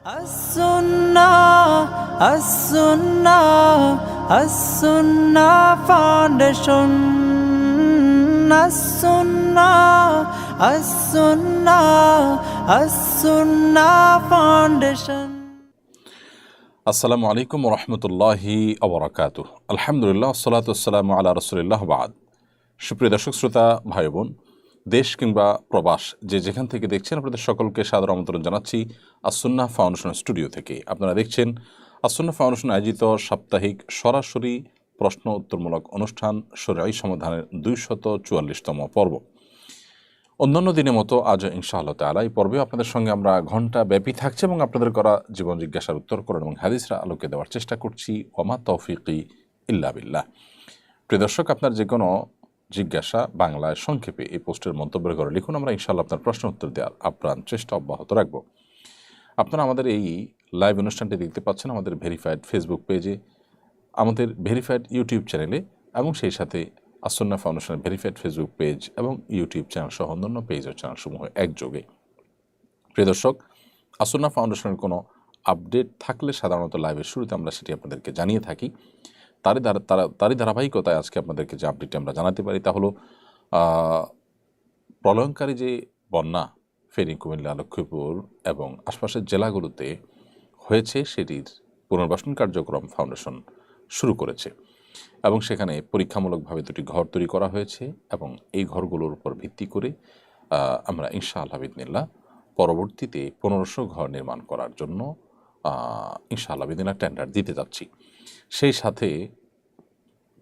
As-Sunnah, As-Sunnah, As-Sunnah Foundation. As-Sunnah, As-Sunnah, As-Sunnah Foundation. আসসালামু আলাইকুম রহমতুল্লাহি আবরাকাতুহ। আলহামদুলিল্লাহ, আসসালাতু ওয়াসসালামু আলা রাসূলিল্লাহ, বাদ। সুপ্রিয় দর্শক শ্রোতা ভাই বোন, দেশ কিংবা প্রবাস যে যেখান থেকে দেখছেন, আপনাদের সকলকে সাদর আমন্ত্রণ জানাচ্ছি আস-সুন্নাহ ফাউন্ডেশন স্টুডিও থেকে। আপনারা দেখছেন আস-সুন্নাহ ফাউন্ডেশন আয়োজিত সাপ্তাহিক সরাসরি প্রশ্ন উত্তরমূলক অনুষ্ঠান শরীআই সমাধানের 244তম পর্ব। অন্যান্য দিনের মতো আজও ইনশাআল্লাহ তাআলা এই পর্বে আপনাদের সঙ্গে আমরা ঘণ্টা ব্যাপী থাকছে এবং আপনাদের করা জীবন জিজ্ঞাসার উত্তর করেন এবং হাদিসরা আলোকে দেওয়ার চেষ্টা করছি। ওয়ামা তৌফিকি ইল্লা বিল্লাহ। প্রিয় দর্শক, আপনার যে কোনো জিজ্ঞাসা বাংলায় সংক্ষেপে এই পোস্টের মন্তব্যের ঘরে লিখুন। আমরা ইনশাআল্লাহ আপনার প্রশ্ন উত্তর দেওয়ার আপ্রাণ চেষ্টা অব্যাহত রাখব। আপনারা আমাদের এই লাইভ অনুষ্ঠানটি দেখতে পাচ্ছেন আমাদের ভেরিফাইড ফেসবুক পেজে, আমাদের ভেরিফাইড ইউটিউব চ্যানেলে এবং সেই সাথে আস-সুন্নাহ ফাউন্ডেশনের ভেরিফাইড ফেসবুক পেজ এবং ইউটিউব চ্যানেল সহ অন্যান্য পেজ ও চ্যানেলসমূহ একযোগে। প্রিয় দর্শক, আস-সুন্নাহ ফাউন্ডেশনের কোনো আপডেট থাকলে সাধারণত লাইভের শুরুতে আমরা সেটি আপনাদেরকে জানিয়ে থাকি। তারই ধারাবাহিকতায় আজকে আপনাদেরকে যে আপডেটটি আমরা জানাতে পারি তা হলো প্রলয়ঙ্কারী যে বন্যা ফেনী, কুমিল্লা, লক্ষ্মীপুর এবং আশপাশের জেলাগুলোতে হয়েছে সেটির পুনর্বাসন কার্যক্রম ফাউন্ডেশন শুরু করেছে এবং সেখানে পরীক্ষামূলকভাবে 2টি ঘর তৈরি করা হয়েছে এবং এই ঘরগুলোর উপর ভিত্তি করে আমরা ইনশাআল্লাহ বিদিনিল্লাহ পরবর্তীতে 1500 ঘর নির্মাণ করার জন্য ইনশাআল্লাহ বিদিনিল্লাহ টেন্ডার দিতে যাচ্ছি। সেই সাথে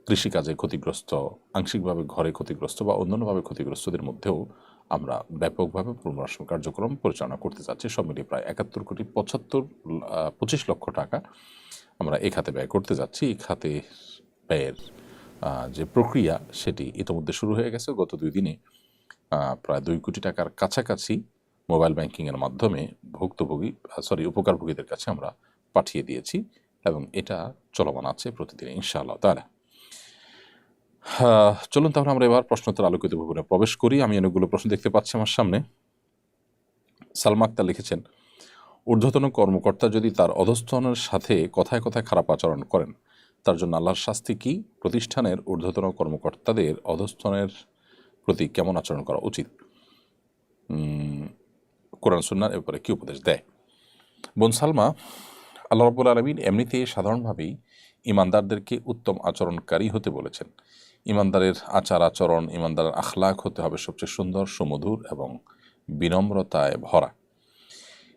কৃষিকাজে ক্ষতিগ্রস্ত, আংশিকভাবে ঘরে ক্ষতিগ্রস্ত বা অন্যান্যভাবে ক্ষতিগ্রস্তদের মধ্যেও আমরা ব্যাপকভাবে পুনর্বাসন কার্যক্রম পরিচালনা করতে যাচ্ছি। সব মিলিয়ে প্রায় 71,25 লক্ষ টাকা আমরা এই খাতে ব্যয় করতে যাচ্ছি। এই খাতে ব্যয়ের যে প্রক্রিয়া সেটি ইতিমধ্যে শুরু হয়ে গেছে। গত 2 দিনে প্রায় 2 কোটি টাকার কাছাকাছি মোবাইল ব্যাংকিংয়ের মাধ্যমে উপকারভোগীদের কাছে আমরা পাঠিয়ে দিয়েছি এবং এটা চলমান আছে প্রতিদিন ইনশাআল্লাহ তাআলা। চলুন তাহলে আমরা এবার প্রশ্নোত্তর আলোকিত ভবনে প্রবেশ করি। আমি অনেকগুলো প্রশ্ন দেখতে পাচ্ছি আমার সামনে। সালমা আক্তার লিখেছেন, ঊর্ধ্বতন কর্মকর্তা যদি তার অধস্তনের সাথে কথায় কথায় খারাপ আচরণ করেন, তার জন্য আল্লাহর শাস্তি কি? প্রতিষ্ঠানের ঊর্ধ্বতন কর্মকর্তাদের অধস্তনের প্রতি কেমন আচরণ করা উচিত? কোরআন সুন্নাহর ব্যাপারে কি উপদেশ দেয়? বোন সালমা, আল্লাহ রাব্বুল আলামিন এমনিতেই সাধারণভাবেই ইমানদারদেরকে উত্তম আচরণকারী হতে বলেছেন। ইমানদারের আচার আচরণ, ইমানদারের আখলাক হতে হবে সবচেয়ে সুন্দর, সুমধুর এবং বিনম্রতায় ভরা।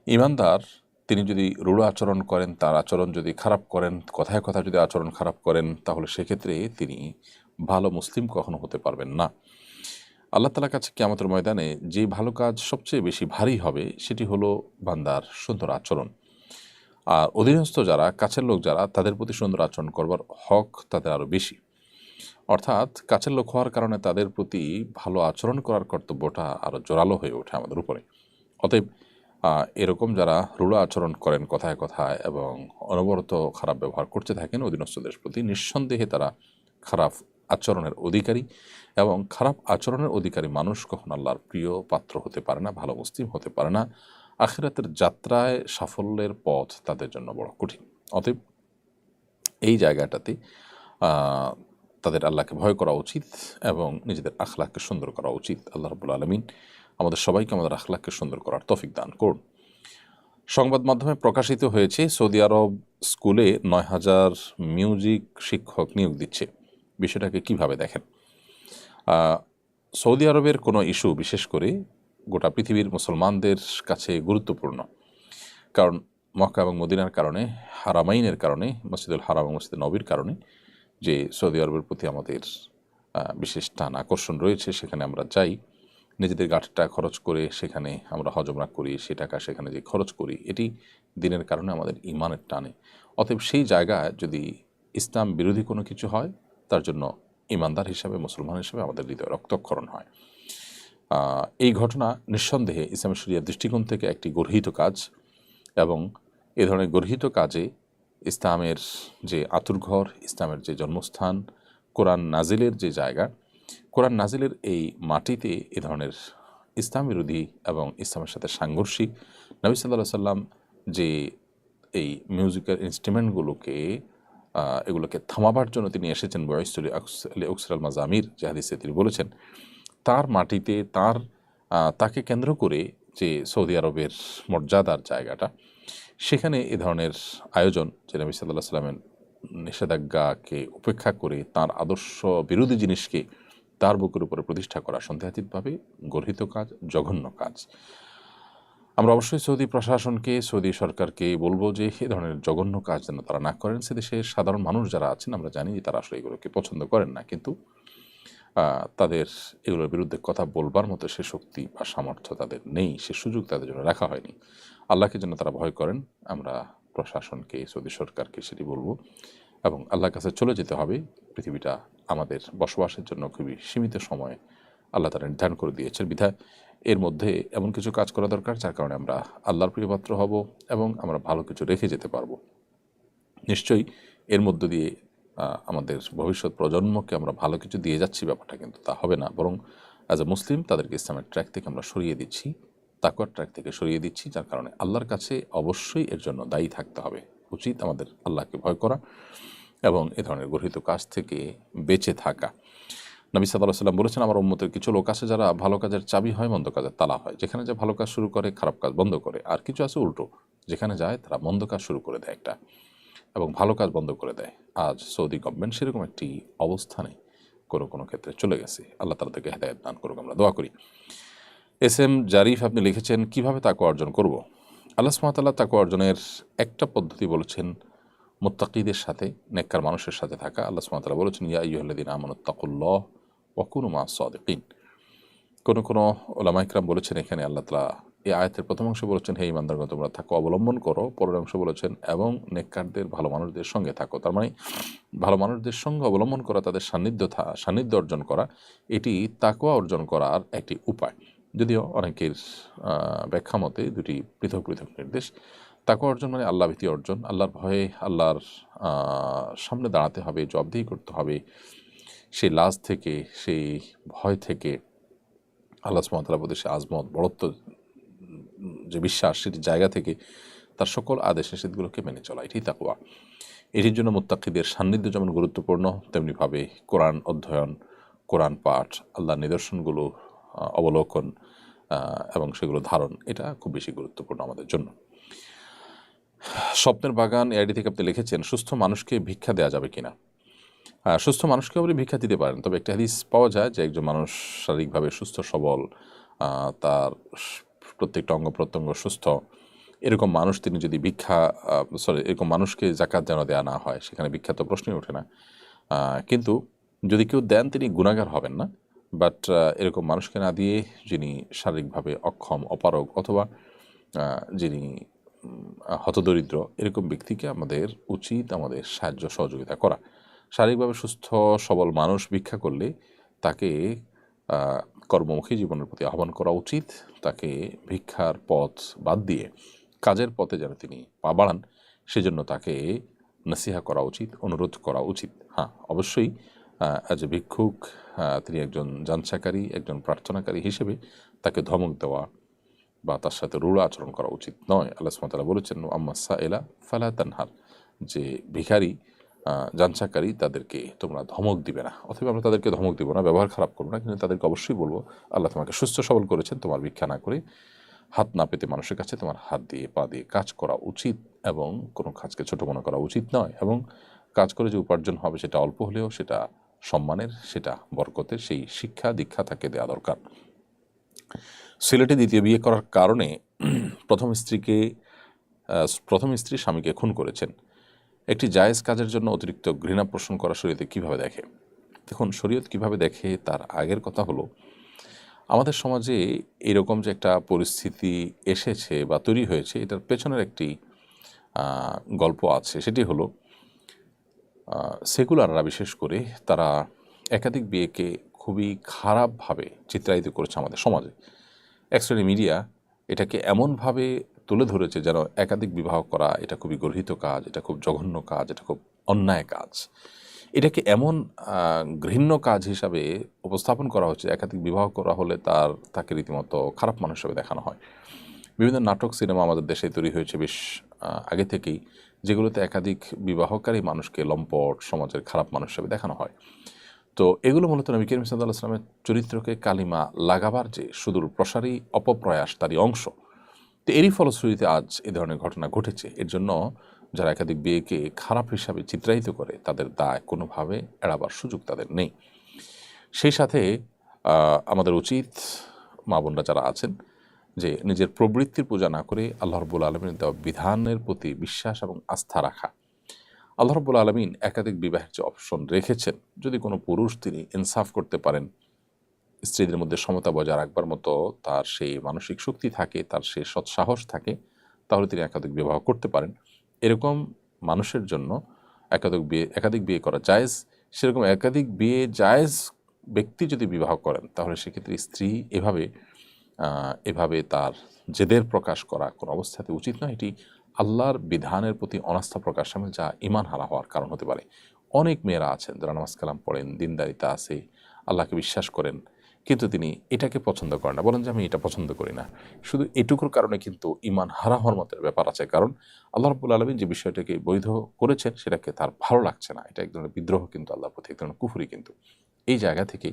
ইমানদার তিনি যদি রূঢ় আচরণ করেন, তার আচরণ যদি খারাপ করেন, কথায় কথায় যদি আচরণ খারাপ করেন, তাহলে সেক্ষেত্রে তিনি ভালো মুসলিম কখনো হতে পারবেন না। আল্লাহ তাআলার কাছে কিয়ামতের ময়দানে যে ভালো কাজ সবচেয়ে বেশি ভারী হবে সেটি হলো বান্দার সুন্দর আচরণ। আর অধীনস্থ যারা, কাছের লোক যারা, তাদের প্রতি সুন্দর আচরণ করবার হক তাদের আরও বেশি। অর্থাৎ কাছের লোক হওয়ার কারণে তাদের প্রতি ভালো আচরণ করার কর্তব্যটা আরও জোরালো হয়ে ওঠে আমাদের উপরে। অতএব এরকম যারা রূঢ় আচরণ করেন কথায় কথায় এবং অনবরত খারাপ ব্যবহার করতে থাকেন অধীনস্থদের প্রতি, নিঃসন্দেহে তারা খারাপ আচরণের অধিকারী এবং খারাপ আচরণের অধিকারী মানুষ কখন আল্লাহর প্রিয় পাত্র হতে পারে না, ভালো মুসলিম হতে পারে না। আখিরাতের যাত্রায় সাফল্যের পথ তাদের জন্য বড় কঠিন। অতএব এই জায়গাটাতে তাদের আল্লাহকে ভয় করা উচিত এবং নিজেদের আখলাককে সুন্দর করা উচিত। আল্লাহ রাব্বুল আলামিন আমাদের সবাইকে আমাদের আখলাককে সুন্দর করার তৌফিক দান করুন। সংবাদ মাধ্যমে প্রকাশিত হয়েছে সৌদি আরব স্কুলে 9,000 মিউজিক শিক্ষক নিয়োগ দিচ্ছে। বিষয়টাকে কিভাবে দেখেন? সৌদি আরবের কোনো ইস্যু বিশেষ করে গোটা পৃথিবীর মুসলমানদের কাছে গুরুত্বপূর্ণ, কারণ মক্কা এবং মদিনার কারণে, হারামাইনের কারণে, মসজিদুল হারাম এবং মসজিদুল নবীর কারণে যে সৌদি আরবের প্রতি আমাদের বিশেষ টান আকর্ষণ রয়েছে। সেখানে আমরা যাই, নিজেদের গাঁটটা খরচ করে সেখানে আমরা হজ উমরা করি, সে টাকা সেখানে যে খরচ করি, এটি দিনের কারণে আমাদের ইমানের টানে। অতএব সেই জায়গায় যদি ইসলাম বিরোধী কোনো কিছু হয়, তার জন্য ইমানদার হিসাবে, মুসলমান হিসাবে আমাদের হৃদয় রক্তক্ষরণ হয়। এই ঘটনা নিঃসন্দেহে ইসলামী শরিয়ার দৃষ্টিকোণ থেকে একটি গর্হিত কাজ এবং এ ধরনের গর্হিত কাজে ইসলামের যে আতুরঘর, ইসলামের যে জন্মস্থান, কোরআন নাজিলের যে জায়গা, কোরআন নাজিলের এই মাটিতে এ ধরনের ইসলাম বিরোধী এবং ইসলামের সাথে সাংঘর্ষিক, নবী সাল্লাল্লাহু আলাইহি ওয়াসাল্লাম যে এই মিউজিক্যাল ইনস্ট্রুমেন্টগুলোকে এগুলোকে থামাবার জন্য তিনি এসেছেন বয়সলি আকসরাল মাজামির যে হাদিসে তিনি বলেছেন, তার মাটিতে তাকে কেন্দ্র করে যে সৌদি আরবের মর্যাদার জায়গাটা, সেখানে এ ধরনের আয়োজন যে নবী সাল্লাল্লাহু আলাইহি সাল্লামের নিষেধাজ্ঞাকে উপেক্ষা করে তার আদর্শ বিরোধী জিনিসকে তার বুকের উপরে প্রতিষ্ঠা করা সন্দেহাতীতভাবে গর্হিত কাজ, জঘন্য কাজ। আমরা অবশ্যই সৌদি প্রশাসনকে, সৌদি সরকারকে বলবো যে এ ধরনের জঘন্য কাজ যেন তারা না করেন। সে দেশের সাধারণ মানুষ যারা আছেন আমরা জানি যে তারা আসলে এগুলোকে পছন্দ করেন না, কিন্তু তাদের এগুলোর বিরুদ্ধে কথা বলবার মতো সে শক্তি বা সামর্থ্য তাদের নেই, সে সুযোগ তাদের জন্য রাখা হয়নি। আল্লাহকে যেন তারা ভয় করেন, আমরা প্রশাসনকে, সৌদি সরকারকে সেটি বলবো, এবং আল্লাহর কাছে চলে যেতে হবে। পৃথিবীটা আমাদের বসবাসের জন্য খুবই সীমিত সময় আল্লাহ তারা নির্ধারণ করে দিয়েছেন, বিধায় এর মধ্যে এমন কিছু কাজ করা দরকার যার কারণে আমরা আল্লাহর প্রিয়পাত্র হব এবং আমরা ভালো কিছু রেখে যেতে পারবো। নিশ্চয়ই এর মধ্য দিয়ে আমাদের ভবিষ্যৎ প্রজন্মকে আমরা ভালো কিছু দিয়ে যাচ্ছি, ব্যাপারটা কিন্তু তা হবে না, বরং অ্যাজ এ মুসলিম তাদেরকে ইসলামের ট্র্যাক থেকে আমরা সরিয়ে দিচ্ছি, তাকওয়ার ট্র্যাক থেকে সরিয়ে দিচ্ছি, যার কারণে আল্লাহর কাছে অবশ্যই এর জন্য দায়ী থাকতে হবে। উচিত আমাদের আল্লাহকে ভয় করা এবং এ ধরনের গর্হিত কাজ থেকে বেঁচে থাকা। নবী সাল্লাল্লাহু আলাইহি ওয়াসাল্লাম বলেছেন, আমার উম্মতের কিছু লোক আছে যারা ভালো কাজের চাবি হয়, মন্দ কাজের তালা হয়। যেখানে যে ভালো কাজ শুরু করে খারাপ কাজ বন্ধ করে, আর কিছু আছে উল্টো, যেখানে যায় তারা মন্দ কাজ শুরু করে দেয় একটা এবং ভালো কাজ বন্ধ করে দেয়। আজ সৌদি গভর্নমেন্ট সেরকম একটি অবস্থানে কোনো ক্ষেত্রে চলে গেছে। আল্লাহ তাআলা তাকে হেদায়েত দান করুক, আমরা দোয়া করি। এস এম জারিফ আপনি লিখেছেন, কিভাবে তাকওয়া অর্জন করব? আল্লাহ সুবহানাহু ওয়া তাআলা তাকওয়া অর্জনের একটা পদ্ধতি বলেছেন, মুত্তাকিদের সাথে, নেককার মানুষের সাথে থাকা। আল্লাহ সুবহানাহু ওয়া তাআলা বলেছেন, ইয়া আইয়ুহাল্লাযীনা আমানুত্তাকুল্লাহ ওয়া কুনু মা'আস সাদিকিন। কোনো উলামা ইকরাম বলেছেন এখানে আল্লাহ তাআলা এই আয়াতের প্রথম অংশ বলেছেন, হে ঈমানদারগণ তোমরা তাকওয়া অবলম্বন করো। পরের অংশ বলেছেন, এবং নেককারদের, ভালো মানুষদের সঙ্গে থাকো। তার মানে ভালো মানুষদের সঙ্গে অবলম্বন করা, তাদের সান্নিধ্য অর্জন করা, এটি তাকওয়া অর্জন করার একটি উপায়। যদিও অনেকের ব্যাখ্যা মতে দুটি পৃথক পৃথক নির্দেশ। তাকওয়া অর্জন মানে আল্লাহ ভীতি অর্জন, আল্লাহর ভয়ে আল্লাহর সামনে দাঁড়াতে হবে, জবাবদিহি করতে হবে, সেই লাজ থেকে, সেই ভয় থেকে, আল্লাহ সুবহানাহু ওয়া তাআলার প্রতি সে আজমত, বড়ত্ব যে বিশ্বাস, সেটি জায়গা থেকে তার সকল আদেশ নিষেধগুলোকে মেনে চলা, এটি তাকওয়া। এটির জন্য মুত্তাকিদের সান্নিধ্য যেমন গুরুত্বপূর্ণ, তেমনিভাবে কোরআন অধ্যয়ন, কোরআন পাঠ, আল্লাহর নিদর্শনগুলো অবলোকন এবং সেগুলো ধারণ, এটা খুব বেশি গুরুত্বপূর্ণ আমাদের জন্য। স্বপ্নের বাগান এআইডি থেকে আপনি লিখেছেন, সুস্থ মানুষকে ভিক্ষা দেওয়া যাবে কিনা? সুস্থ মানুষকে আপনি ভিক্ষা দিতে পারেন, তবে একটা হাদিস পাওয়া যায় যে একজন মানুষ শারীরিকভাবে সুস্থ সবল, তার প্রত্যেকটা অঙ্গ প্রত্যঙ্গ সুস্থ, এরকম মানুষ তিনি যদি এরকম মানুষকে যাকাত যেন দেওয়া না হয়, সেখানে ভিক্ষা তো প্রশ্নই ওঠে না। কিন্তু যদি কেউ দেন তিনি গুনাহগার হবেন না, বাট এরকম মানুষকে না দিয়ে যিনি শারীরিকভাবে অক্ষম, অপারগ, অথবা যিনি হতদরিদ্র, এরকম ব্যক্তিকে আমাদের উচিত আমাদের সাহায্য সহযোগিতা করা। শারীরিকভাবে সুস্থ সবল মানুষ ভিক্ষা করলে তাকে কর্মমুখী জীবনের প্রতি আহ্বান করা উচিত। তাকে ভিক্ষার পথ বাদ দিয়ে কাজের পথে যেন তিনি পা বাড়ান, সেজন্য তাকে নসিহা করা উচিত, অনুরোধ করা উচিত। হ্যাঁ, অবশ্যই অ্যাজ এ ভিক্ষুক তিনি একজন যাঞ্চাকারী, একজন প্রার্থনাকারী হিসেবে তাকে ধমক দেওয়া বা তার সাথে রূঢ় আচরণ করা উচিত নয়। আল্লাহ সুবহানাহু ওয়া তাআলা বলেছেন, আম্মা সাইলা ফালা তানহার, যে ভিখারি, যাঞ্চাকারী, তাদেরকে তোমরা ধমক দিবে না। অথবা আমরা তাদেরকে ধমক দিব না, ব্যবহার খারাপ করবো না, কিন্তু তাদেরকে অবশ্যই বলবো, আল্লাহ তোমাকে সুস্থ সবল করেছেন, তোমার ভিক্ষা না করে, হাত না পেতে মানুষের কাছে তোমার হাত দিয়ে, পা দিয়ে কাজ করা উচিত, এবং কোনো কাজকে ছোটো মনে করা উচিত নয়। এবং কাজ করে যে উপার্জন হবে সেটা অল্প হলেও সেটা সম্মানের, সেটা বরকতের, সেই শিক্ষা দীক্ষা তাকে দেওয়া দরকার। সিলেটে দ্বিতীয় বিয়ে করার কারণে প্রথম স্ত্রী স্বামীকে খুন করেছেন। একটি জায়েজ কাজের জন্য অতিরিক্ত ঘৃণা পোষণ করা শরীয়তে কীভাবে দেখে? দেখুন, শরীয়ত কীভাবে দেখে তার আগের কথা হলো, আমাদের সমাজে এরকম যে একটা পরিস্থিতি এসেছে বা তৈরি হয়েছে, এটার পেছনের একটি গল্প আছে। সেটি হলো, সেকুলাররা বিশেষ করে তারা একাধিক বিয়েকে খুবই খারাপভাবে চিত্রায়িত করেছে আমাদের সমাজে। এক শ্রেণী মিডিয়া এটাকে এমনভাবে তুলে ধরেছে যেন একাধিক বিবাহ করা এটা খুবই গর্হিত কাজ, এটা খুব জঘন্য কাজ, এটা খুব অন্যায় কাজ। এটাকে এমন ঘৃণ্য কাজ হিসাবে উপস্থাপন করা হচ্ছে, একাধিক বিবাহ করা হলে তাকে রীতিমতো খারাপ মানুষ হিসাবে দেখানো হয়। বিভিন্ন নাটক সিনেমা আমাদের দেশে তৈরি হয়েছে বেশ আগে থেকেই, যেগুলোতে একাধিক বিবাহকারী মানুষকে লম্পট, সমাজের খারাপ মানুষ হিসেবে দেখানো হয়। তো এগুলো মূলত নবী করিম সাল্লাল্লাহু আলাইহি ওয়াসাল্লামের চরিত্রকে কালিমা লাগাবার যে সুদূর প্রসারী অপপ্রয়াস, তারই অংশ। তো এরই ফলশ্রুতিতে আজ এ ধরনের ঘটনা ঘটেছে। এর জন্য যারা একাধিক বিয়েকে খারাপ হিসাবে চিত্রায়িত করে, তাদের দায় কোনোভাবে এড়াবার সুযোগ তাদের নেই। সেই সাথে আমাদের উচিত, মা বোনরা যারা আছেন, যে নিজের প্রবৃত্তির পূজা না করে আল্লাহ রাব্বুল আলামিনের দেওয়া বিধানের প্রতি বিশ্বাস এবং আস্থা রাখা। আল্লাহ রাব্বুল আলামিন একাধিক বিবাহের যে অপশন রেখেছেন, যদি কোনো পুরুষ তিনি ইনসাফ করতে পারেন, স্ত্রীদের মধ্যে সমতা বজায় রাখবার মতো তার সেই মানসিক শক্তি থাকে, তার সেই সৎসাহস থাকে, তাহলে তিনি একাধিক বিবাহ করতে পারেন। এরকম মানুষের জন্য একাধিক বিয়ে করা জায়েজ। সেরকম একাধিক বিয়ে জায়েজ ব্যক্তি যদি বিবাহ করেন, তাহলে সেক্ষেত্রে স্ত্রী এভাবে তার জেদের প্রকাশ করা কোনো অবস্থাতে উচিত নয়। এটি আল্লাহর বিধানের প্রতি অনাস্থা প্রকাশ সামিল, যা ঈমান হারা হওয়ার কারণ হতে পারে। অনেক মেয়েরা আছেন যারা নামাজ কালাম পড়েন, দিনদারিতা আছে, আল্লাহকে বিশ্বাস করেন, কিন্তু তিনি এটাকে পছন্দ করেন না, বলেন যে আমি এটা পছন্দ করি না। শুধু এটুকুর কারণে কিন্তু ঈমান হারা হওয়ার মতো ব্যাপার আছে। কারণ আল্লাহ রাব্বুল আলামিন যে বিষয়টাকে বৈধ করেছেন, সেটাকে তার ভালো লাগছে না। এটা এক ধরনের বিদ্রোহ, কিন্তু আল্লাহর প্রতি এক ধরনের কুফরি। কিন্তু এই জায়গা থেকে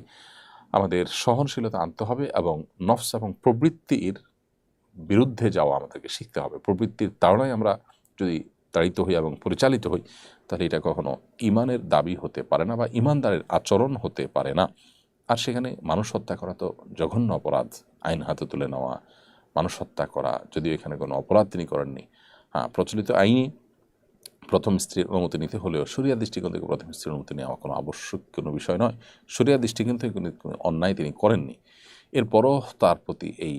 আমাদের সহনশীলতা আনতে হবে এবং নফস এবং প্রবৃত্তির বিরুদ্ধে যাওয়া আমাদেরকে শিখতে হবে। প্রবৃত্তির তাড়নায় আমরা যদি তাড়িত হই এবং পরিচালিত হই, তাহলে এটা কখনো ঈমানের দাবি হতে পারে না বা ঈমানদারের আচরণ হতে পারে না। আর সেখানে মানুষ হত্যা করা তো জঘন্য অপরাধ। আইন হাতে তুলে নেওয়া, মানুষ হত্যা করা, যদিও এখানে কোনো অপরাধ তিনি করেননি। হ্যাঁ, প্রচলিত আইনে প্রথম স্ত্রীর অনুমতি নিতে হলেও শরিয়া দৃষ্টিকোণ থেকে প্রথম স্ত্রীর অনুমতি নেওয়া কোনো আবশ্যক কোনো বিষয় নয়। শরিয়া দৃষ্টিকোণ থেকে কোনো অন্যায় তিনি করেননি। এরপরও তার প্রতি এই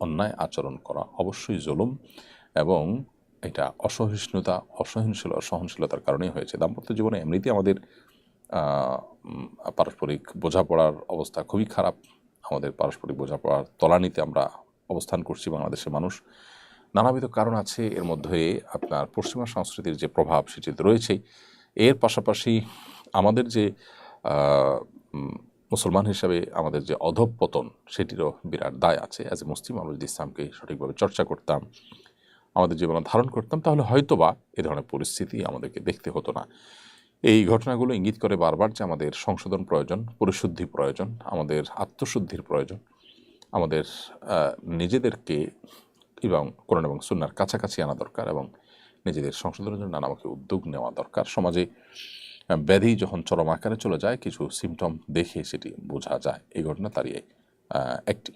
অন্যায় আচরণ করা অবশ্যই জুলুম, এবং এটা সহনশীলতার কারণেই হয়েছে। দাম্পত্য জীবনে এমনিতেই আমাদের পারস্পরিক বোঝাপড়ার অবস্থা খুবই খারাপ। আমাদের পারস্পরিক বোঝাপড়ার তলানিতে আমরা অবস্থান করছি। বাংলাদেশের মানুষ, নানাবিধ কারণ আছে। এর মধ্যে আপনার পশ্চিমা সংস্কৃতির যে প্রভাব, সেটি তো রয়েছেই। এর পাশাপাশি আমাদের যে মুসলমান হিসাবে আমাদের যে অধঃপতন, সেটিরও বিরাট দায় আছে। অ্যাজ এ মুসলিম, আমরা যদি ইসলামকে সঠিকভাবে চর্চা করতাম, আমাদের জীবনে ধারণ করতাম, তাহলে হয়তোবা এ ধরনের পরিস্থিতি আমাদেরকে দেখতে হতো না। এই ঘটনাগুলো ইঙ্গিত করে বারবার যে আমাদের সংশোধন প্রয়োজন, পরিশুদ্ধি প্রয়োজন, আমাদের আত্মশুদ্ধির প্রয়োজন, আমাদের নিজেদেরকে এবং কোরআন এবং সুন্নাহর কাছাকাছি আনা দরকার, এবং নিজেদের সংশোধনের জন্য নানামুখী উদ্যোগ নেওয়া দরকার। সমাজে ব্যাধি যখন চরম আকারে চলে যায়, কিছু সিমটম দেখে সেটি বোঝা যায়। এই ঘটনা তারই একটি।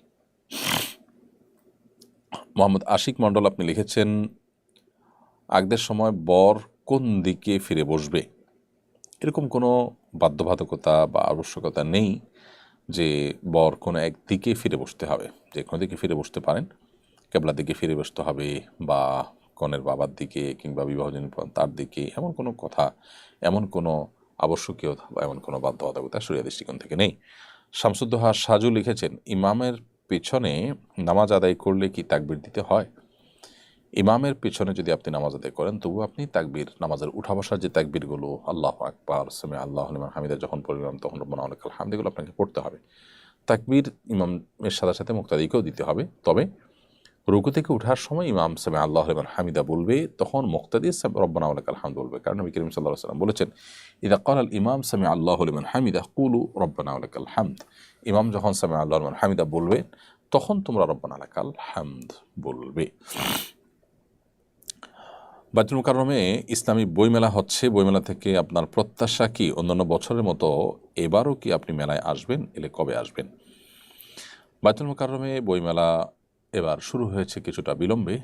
মোহাম্মদ আশিক মণ্ডল, আপনি লিখেছেন, আগদের সময় বর কোন দিকে ফিরে বসবে, এরকম কোনো বাধ্যবাধকতা বা আবশ্যকতা নেই যে বর কোনো একদিকে ফিরে বসতে হবে। যে কোনো দিকে ফিরে বসতে পারেন, কেবলার দিকে ফিরে বসতে হবে, বা কনের বাবার দিকে কিংবা বিবাহজনী তার দিকে, এমন কোনো কথা, এমন কোনো আবশ্যকীয়তা বা এমন কোনো বাধ্যবাধকতা শরিয়া দৃষ্টিকোণ থেকে নেই। শামসুদ্দোহা সাজু লিখেছেন, ইমামের পিছনে নামাজ আদায় করলে কি তাকবীর দিতে হয়? ইমামের পিছনে যদি আপনি নামাজ আদায় করেন, তবু আপনি তাকবীর, নামাজের উঠা বসার যে তাকবীরগুলো, আল্লাহু আকবার, সামি আল্লাহু লিমান হামিদা যখন পড়লাম, তখন রব্বানা ওয়া লাকাল হামদ, এগুলো আপনাকে পড়তে হবে। তাকবীর ইমামের সাথে সাথে মুক্তাদিকেও দিতে হবে। তবে রুকু থেকে ওঠার সময় ইমাম সামি আল্লাহু লিমান হামিদা বলবে, তখন মুক্তাদি রব্বানা ওয়া লাকাল হামদ বলবে। কারণ নবী করিম সাল্লাল্লাহু আলাইহি ওয়াসাল্লাম বলেছেন, ইযা ক্বালাল ইমাম সামি আল্লাহু লিমান হামিদা কুলু রব্বানা ওয়া লাকাল হামদ। ইমাম যখন সামি আল্লাহু লিমান হামিদা বলবে, তখন তোমরা রব্বানা লাকাল হামদ বলবে। বাইতুল মুকাররমে ইসলামী বইমেলা হচ্ছে। বইমেলা থেকে আপনার প্রত্যাশা কি? অন্যান্য বছরের মতো এবারও কি আপনি মেলায় আসবেন? এলে কবে আসবেন? বাইতুল মুকাররমে বইমেলা এবার শুরু হয়েছে কিছুটা বিলম্বে,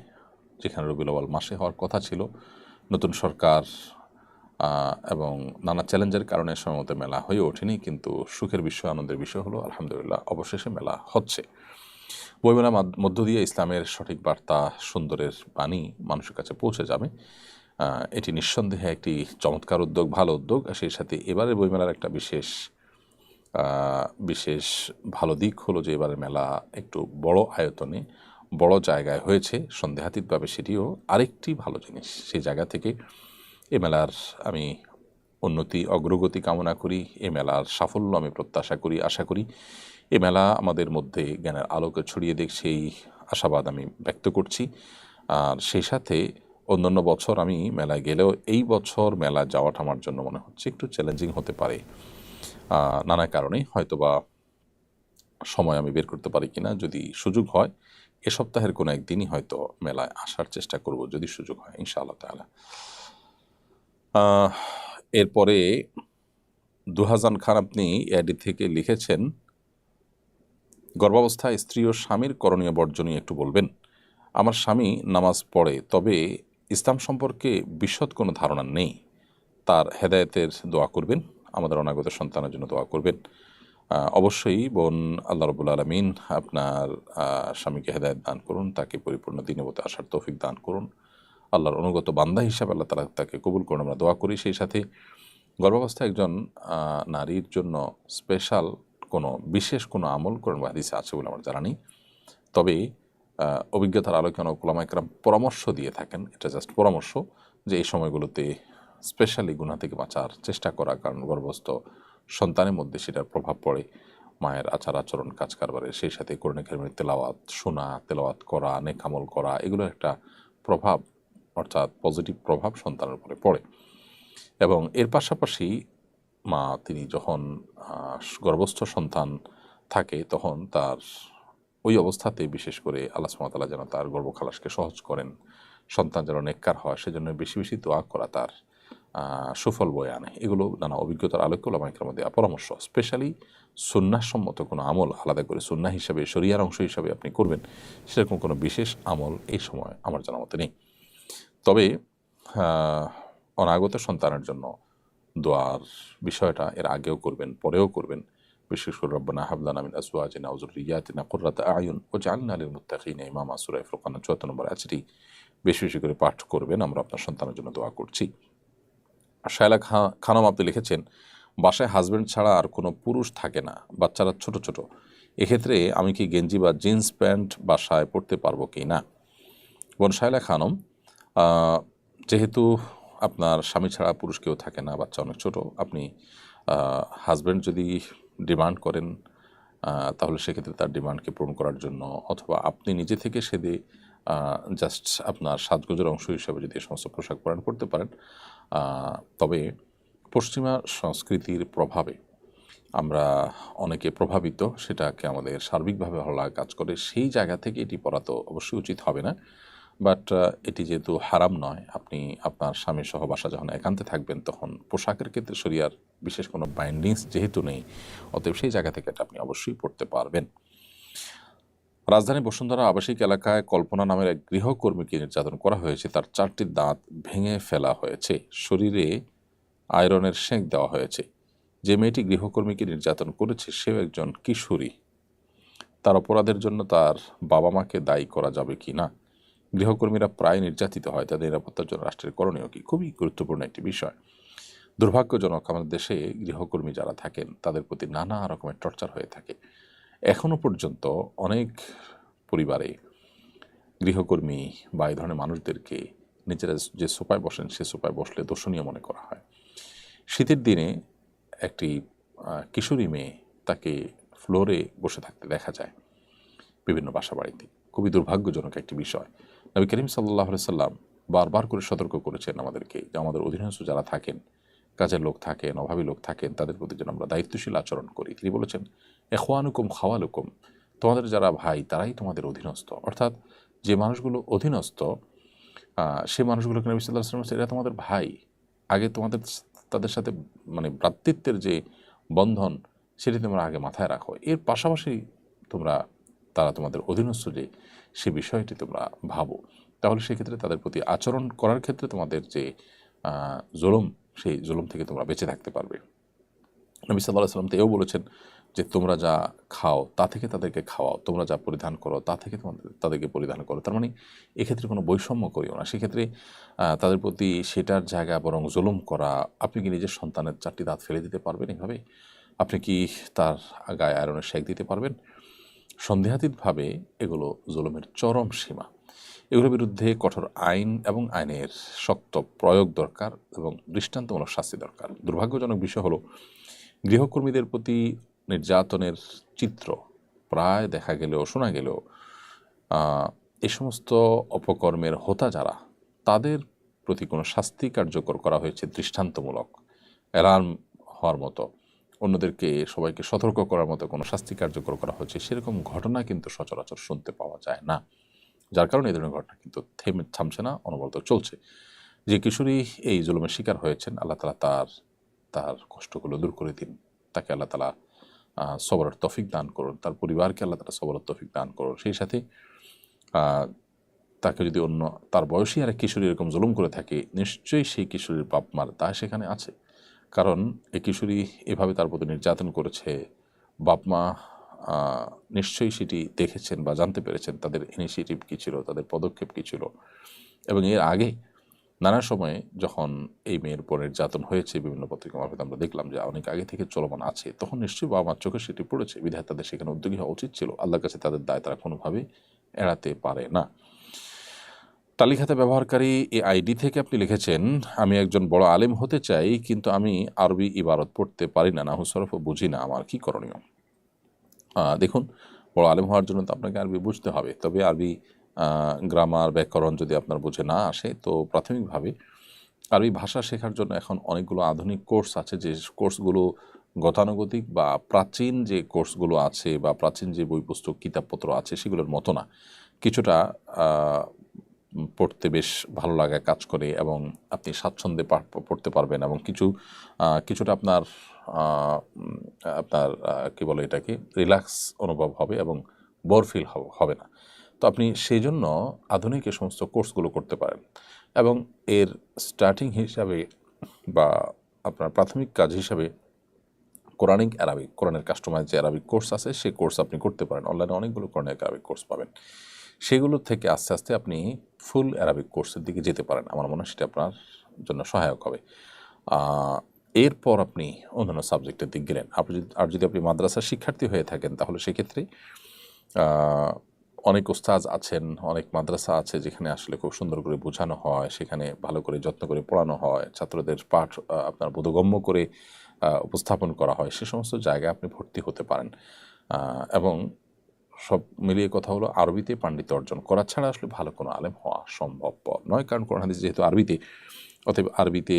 যেখানে রবিউল আউয়াল মাসে হওয়ার কথা ছিল। নতুন সরকার এবং নানা চ্যালেঞ্জের কারণে সময়মতো মেলা হয়ে ওঠেনি, কিন্তু সুখের বিষয়, আনন্দের বিষয় হলো আলহামদুলিল্লাহ অবশেষে মেলা হচ্ছে। বইমেলার মধ্য দিয়ে ইসলামের সঠিক বার্তা, সুন্দরের বাণী মানুষের কাছে পৌঁছে যাবে। এটি নিঃসন্দেহে একটি চমৎকার উদ্যোগ, ভালো উদ্যোগ। সেই সাথে এবারের বইমেলার একটা বিশেষ ভালো দিক হলো যে এবারের মেলা একটু বড় আয়তনে, বড় জায়গায় হয়েছে। সন্দেহাতীতভাবে সেটিও আরেকটি ভালো জিনিস। সেই জায়গা থেকে এ মেলার আমি উন্নতি, অগ্রগতি কামনা করি। এ মেলার সাফল্য আমি প্রত্যাশা করি, আশা করি। এ মেলা আমাদের মধ্যে জ্ঞানের আলোকে ছড়িয়ে দেখ, সেই আশাবাদ আমি ব্যক্ত করছি। আর সেই সাথে অন্যান্য বছর আমি মেলায় গেলেও এই বছর মেলা যাওয়াটা আমার জন্য মনে হচ্ছে একটু চ্যালেঞ্জিং হতে পারে, নানা কারণে। হয়তোবা সময় আমি বের করতে পারি কিনা, যদি সুযোগ হয় এ সপ্তাহের কোনো একদিনই হয়তো মেলায় আসার চেষ্টা করব, যদি সুযোগ হয় ইনশাআল্লাহ তাআলা। এরপরে দুহাজান খান আপনি এডি থেকে লিখেছেন, গর্ভাবস্থায় স্ত্রী ও স্বামীর করণীয় বর্জনীয় একটু বলবেন। আমার স্বামী নামাজ পড়ে, তবে ইসলাম সম্পর্কে বিশদ কোনো ধারণা নেই। তার হেদায়েতের দোয়া করবেন, আমাদের অনাগত সন্তানের জন্য দোয়া করবেন। অবশ্যই বোন, আল্লাহ রাব্বুল আলামিন আপনার স্বামীকে হেদায়েত দান করুন, তাকে পরিপূর্ণ দ্বীনের প্রতি আসার তৌফিক দান করুন। আল্লাহর অনুগত বান্দা হিসাবে আল্লাহ তাআলা তাকে কবুল করুন, আমরা দোয়া করি। সেই সাথে গর্ভাবস্থায় একজন নারীর জন্য স্পেশাল কোনো বিশেষ কোনো আমল কোরআন বা হাদিসে আছে বলে আমার জানা নেই। তবে অভিজ্ঞতার আলোকে অনেক উলামা ইকরাম পরামর্শ দিয়ে থাকেন, এটা জাস্ট পরামর্শ, যে এই সময়গুলোতে স্পেশালি গুনাহ থেকে বাঁচার চেষ্টা করা, কারণ গর্ভস্থ সন্তানের মধ্যে সেটার প্রভাব পড়ে মায়ের আচার আচরণ কাজ কারবারের। সেই সাথে কোরআন কারীমের তেলাওয়াত শোনা, তেলাওয়াত করা, নেক আমল করা, এগুলোর একটা প্রভাব, অর্থাৎ পজিটিভ প্রভাব সন্তানের উপরে পড়ে। এবং এর পাশাপাশি মা তিনি যখন গর্ভস্থ সন্তান থাকে তখন তার ওই অবস্থাতে বিশেষ করে আল্লাহ সুবহানাহু ওয়া তাআলা যেন তার গর্ভখালাসকে সহজ করেন, সন্তান যেন নেককার হয়, সেজন্য বেশি বেশি দোয়া করা তার সুফল বয়ে আনে। এগুলো নানা অভিজ্ঞতার আলোকে উলামা ইকরামের দেওয়া পরামর্শ। স্পেশালি সুন্নাহসম্মত কোনো আমল আলাদা করে সুন্নাহ হিসাবে, শরিয়ার অংশ হিসাবে আপনি করবেন, সেরকম কোনো বিশেষ আমল এই সময় আমার জানা মতে নেই। তবে অনাগত সন্তানের জন্য দোয়ার বিষয়টা এর আগেও করবেন, পরেও করবেন। বিশেষ করে রব্বানা হাব লানা মিন আজওয়াজিনা ওয়া যুররিয়্যাতিনা কুররাতা আয়ুন ওয়াজআলনা লিল মুত্তাকিনা ইমামা, সূরা ফুরকান ৭৪ নম্বর আয়াতটি বেশি বেশি করে পাঠ করবেন। আমরা আপনার সন্তানের জন্য দোয়া করছি। শায়লা খানম আপনি লিখেছেন, বাসায় হাজব্যান্ড ছাড়া আর কোনো পুরুষ থাকে না, বাচ্চারা ছোট ছোট, এক্ষেত্রে আমি কি গেঞ্জি বা জিন্স প্যান্ট বাসায় পরতে পারবো কি না? বোন শায়লা খানম, যেহেতু আপনার স্বামী ছাড়া পুরুষ কেউ থাকে না, বাচ্চা অনেক ছোট, আপনি হাজব্যান্ড যদি ডিমান্ড করেন তাহলে সেক্ষেত্রে তার ডিমান্ডকে পূরণ করার জন্য, অথবা আপনি নিজে থেকে সেদে জাস্ট আপনার সাজগোজের অংশ হিসাবে যদি এই সমস্ত পোশাক পরিধান করতে পারেন। তবে পশ্চিমা সংস্কৃতির প্রভাবে আমরা অনেকে প্রভাবিত, সেটাকে আমাদের সার্বিকভাবে ভালো লাগা কাজ করে, সেই জায়গা থেকে এটি পরা তো অবশ্যই উচিত হবে না। বাট এটি যেহেতু হারাম নয়, আপনি আপনার স্বামী সহ বাসা যখন একান্তে থাকবেন তখন পোশাকের ক্ষেত্রে শরিয়ার বিশেষ কোনো বাইন্ডিংস যেহেতু নেই, অতএব সেই জায়গা থেকে এটা আপনি অবশ্যই পড়তে পারবেন। রাজধানী বসুন্ধরা আবাসিক এলাকায় কল্পনা নামের এক গৃহকর্মীকে নির্যাতন করা হয়েছে, তার 4টি দাঁত ভেঙে ফেলা হয়েছে, শরীরে আয়রনের সেঁক দেওয়া হয়েছে। যে মেয়েটি গৃহকর্মীকে নির্যাতন করেছে সেও একজন কিশোরী। তার অপরাধের জন্য তার বাবা মাকে দায়ী করা যাবে কি না? গৃহকর্মীরা প্রায় নির্যাতিত হয়, তাদের নিরাপত্তার জন্য রাষ্ট্রের করণীয় কি? খুবই গুরুত্বপূর্ণ একটি বিষয়। দুর্ভাগ্যজনক, আমাদের দেশে গৃহকর্মী যারা থাকেন তাদের প্রতি নানা রকমের টর্চার হয়ে থাকে। এখনও পর্যন্ত অনেক পরিবারে গৃহকর্মী বা এই ধরনের মানুষদেরকে নিজেরা যে সোফায় বসেন সে সোফায় বসলে দর্শনীয় মনে করা হয়। শীতের দিনে একটি কিশোরী মেয়ে, তাকে ফ্লোরে বসে থাকতে দেখা যায় বিভিন্ন বাসা বাড়িতে। খুবই দুর্ভাগ্যজনক একটি বিষয়। নবী করিম সাল্লাল্লাহু আলাইহি সাল্লাম বারবার করে সতর্ক করেছেন আমাদেরকে যে আমাদের অধীনস্থ যারা থাকেন, কাজের লোক থাকেন, অভাবী লোক থাকেন, তাদের প্রতি যেন আমরা দায়িত্বশীল আচরণ করি। তিনি বলেছেন, ইখওয়ানুকুম খাওয়ালুকুম, তোমাদের যারা ভাই তারাই তোমাদের অধীনস্থ। অর্থাৎ যে মানুষগুলো অধীনস্থ সে মানুষগুলোকে নবী সাল্লাল্লাহু আলাইহি ওয়াসাল্লাম, এরা তোমাদের ভাই। আগে তোমাদের তাদের সাথে মানে ভ্রাতৃত্বের যে বন্ধন সেটি তোমরা আগে মাথায় রাখো, এর পাশাপাশি তোমরা তারা তোমাদের অধীনস্থ যে সে বিষয়টি তোমরা ভাবো। তাহলে সেক্ষেত্রে তাদের প্রতি আচরণ করার ক্ষেত্রে তোমাদের যে জুলুম, সেই জুলুম থেকে তোমরা বেঁচে থাকতে পারবে। নবী সাল্লাল্লাহু আলাইহি ওয়াসাল্লাম তো এও বলেছেন যে তোমরা যা খাও তা থেকে তাদেরকে খাওয়াও, তোমরা যা পরিধান করো তা থেকে তাদেরকে পরিধান করো। তার মানে এক্ষেত্রে কোনো বৈষম্য করিও না। সেক্ষেত্রে তাদের প্রতি সেটার জায়গা বরং জুলুম করা। আপনি কি নিজের সন্তানের 4টি দাঁত ফেলে দিতে পারবেন এভাবে? আপনি কি তার গায়ে আয়রনের সেঁক দিতে পারবেন? সন্দেহাতীতভাবে এগুলো জুলুমের চরম সীমা। এগুলোর বিরুদ্ধে কঠোর আইন এবং আইনের শক্ত প্রয়োগ দরকার এবং দৃষ্টান্তমূলক শাস্তি দরকার। দুর্ভাগ্যজনক বিষয় হলো, গৃহকর্মীদের প্রতি নির্যাতনের চিত্র প্রায় দেখা গেলেও শোনা গেলেও এই সমস্ত অপকর্মের হোতা যারা, তাদের প্রতি কোনো শাস্তি কার্যকর করা হয়েছে দৃষ্টান্তমূলক, অ্যালার্ম হওয়ার মতো, অন্যদেরকে সবাইকে সতর্ক করার মতো কোনো শাস্তি কার্যকর করা হয়েছে, সেরকম ঘটনা কিন্তু সচরাচর শুনতে পাওয়া যায় না। যার কারণে এই ধরনের ঘটনা কিন্তু থামছে না, অনবরত চলছে। যে কিশোরী এই জুলুমের শিকার হয়েছেন, আল্লাহ তালা তার কষ্টগুলো দূর করে দিন, তাকে আল্লাহ তালা সবরের তৌফিক দান করুন, তার পরিবারকে আল্লাহ তালা সবরের তৌফিক দান করুন। সেই সাথে তাকে যদি অন্য তার বয়সী আর কিশোরী এরকম জুলুম করে থাকে, নিশ্চয়ই সেই কিশোরীর বাপ মার দায় সেখানে আছে। কারণ এই কিশোরী এভাবে তার প্রতি নির্যাতন করেছে, বাপ মা নিশ্চয়ই সেটি দেখেছেন বা জানতে পেরেছেন তাদের ইনিশিয়েটিভ কী ছিল, তাদের পদক্ষেপ কী ছিল। এবং এর আগে নানা সময়ে যখন এই মেয়ের উপর নির্যাতন হয়েছে, বিভিন্ন পত্রিকা মারফত আমরা দেখলাম যে অনেক আগে থেকে চলমান আছে, তখন নিশ্চয়ই বাবা মার চোখে সেটি পড়েছে, বিধায় তাদের সেখানে উদ্যোগী হওয়া উচিত ছিল। আল্লাহর কাছে তাদের দায় তারা কোনোভাবে এড়াতে পারে না। তালিকাতে ব্যবহারকারী এই আইডি থেকে আপনি লিখেছেন, আমি একজন বড় আলেম হতে চাই, কিন্তু আমি আরবি ইবারত পড়তে পারি না, নাহু সরফ বুঝি না, আমার কি করণীয়? দেখুন, বড় আলেম হওয়ার জন্য তো আপনাকে আরবি বুঝতে হবে। তবে আরবি গ্রামার, ব্যাকরণ যদি আপনার বুঝে না আসে, তো প্রাথমিকভাবে আরবি ভাষা শেখার জন্য এখন অনেকগুলো আধুনিক কোর্স আছে, যে কোর্সগুলো গতানুগতিক বা প্রাচীন যে কোর্সগুলো আছে বা প্রাচীন যে বই পুস্তক কিতাবপত্র আছে সেগুলোর মতো না। কিছুটা পড়তে বেশ ভালো লাগা কাজ করে এবং আপনি স্বাচ্ছন্দ্যে পড়তে পারবেন, এবং কিছুটা আপনার কি বলে এটাকে, রিল্যাক্স অনুভব হবে এবং বোর ফিল হবে না। তো আপনি সেই জন্য আধুনিক এই সমস্ত কোর্সগুলো করতে পারেন, এবং এর স্টার্টিং হিসাবে বা আপনার প্রাথমিক কাজ হিসাবে কোরআনিক অ্যারাবিক, কোরআনের কাস্টমাইজ যে অ্যারাবিক কোর্স আছে সেই কোর্স আপনি করতে পারেন। অনলাইনে অনেকগুলো কোরআনিক অ্যারাবিক কোর্স পাবেন, সেগুলো থেকে আস্তে আস্তে আপনি ফুল অ্যারাবিক কোর্সের দিকে যেতে পারেন। আমার মনে হয় সেটা আপনার জন্য সহায়ক হবে। এরপর আপনি অন্যান্য সাবজেক্টের দিক গেলেন। যদি আপনি মাদ্রাসার শিক্ষার্থী হয়ে থাকেন, তাহলে সেক্ষেত্রে অনেক ওস্তাজ আছেন, অনেক মাদ্রাসা আছে যেখানে আসলে খুব সুন্দর করে বোঝানো হয়, সেখানে ভালো করে যত্ন করে পড়ানো হয়, ছাত্রদের পাঠ আপনার বোধগম্য করে উপস্থাপন করা হয়। সে সমস্ত জায়গায় আপনি ভর্তি হতে পারেন। এবং সব মিলিয়ে কথা হলো, আরবিতে পাণ্ডিত্য অর্জন করা ছাড়া আসলে ভালো কোনো আলেম হওয়া সম্ভবপর নয়। কারণ কোরআন হাদিস যেহেতু আরবিতে, অতএব আরবিতে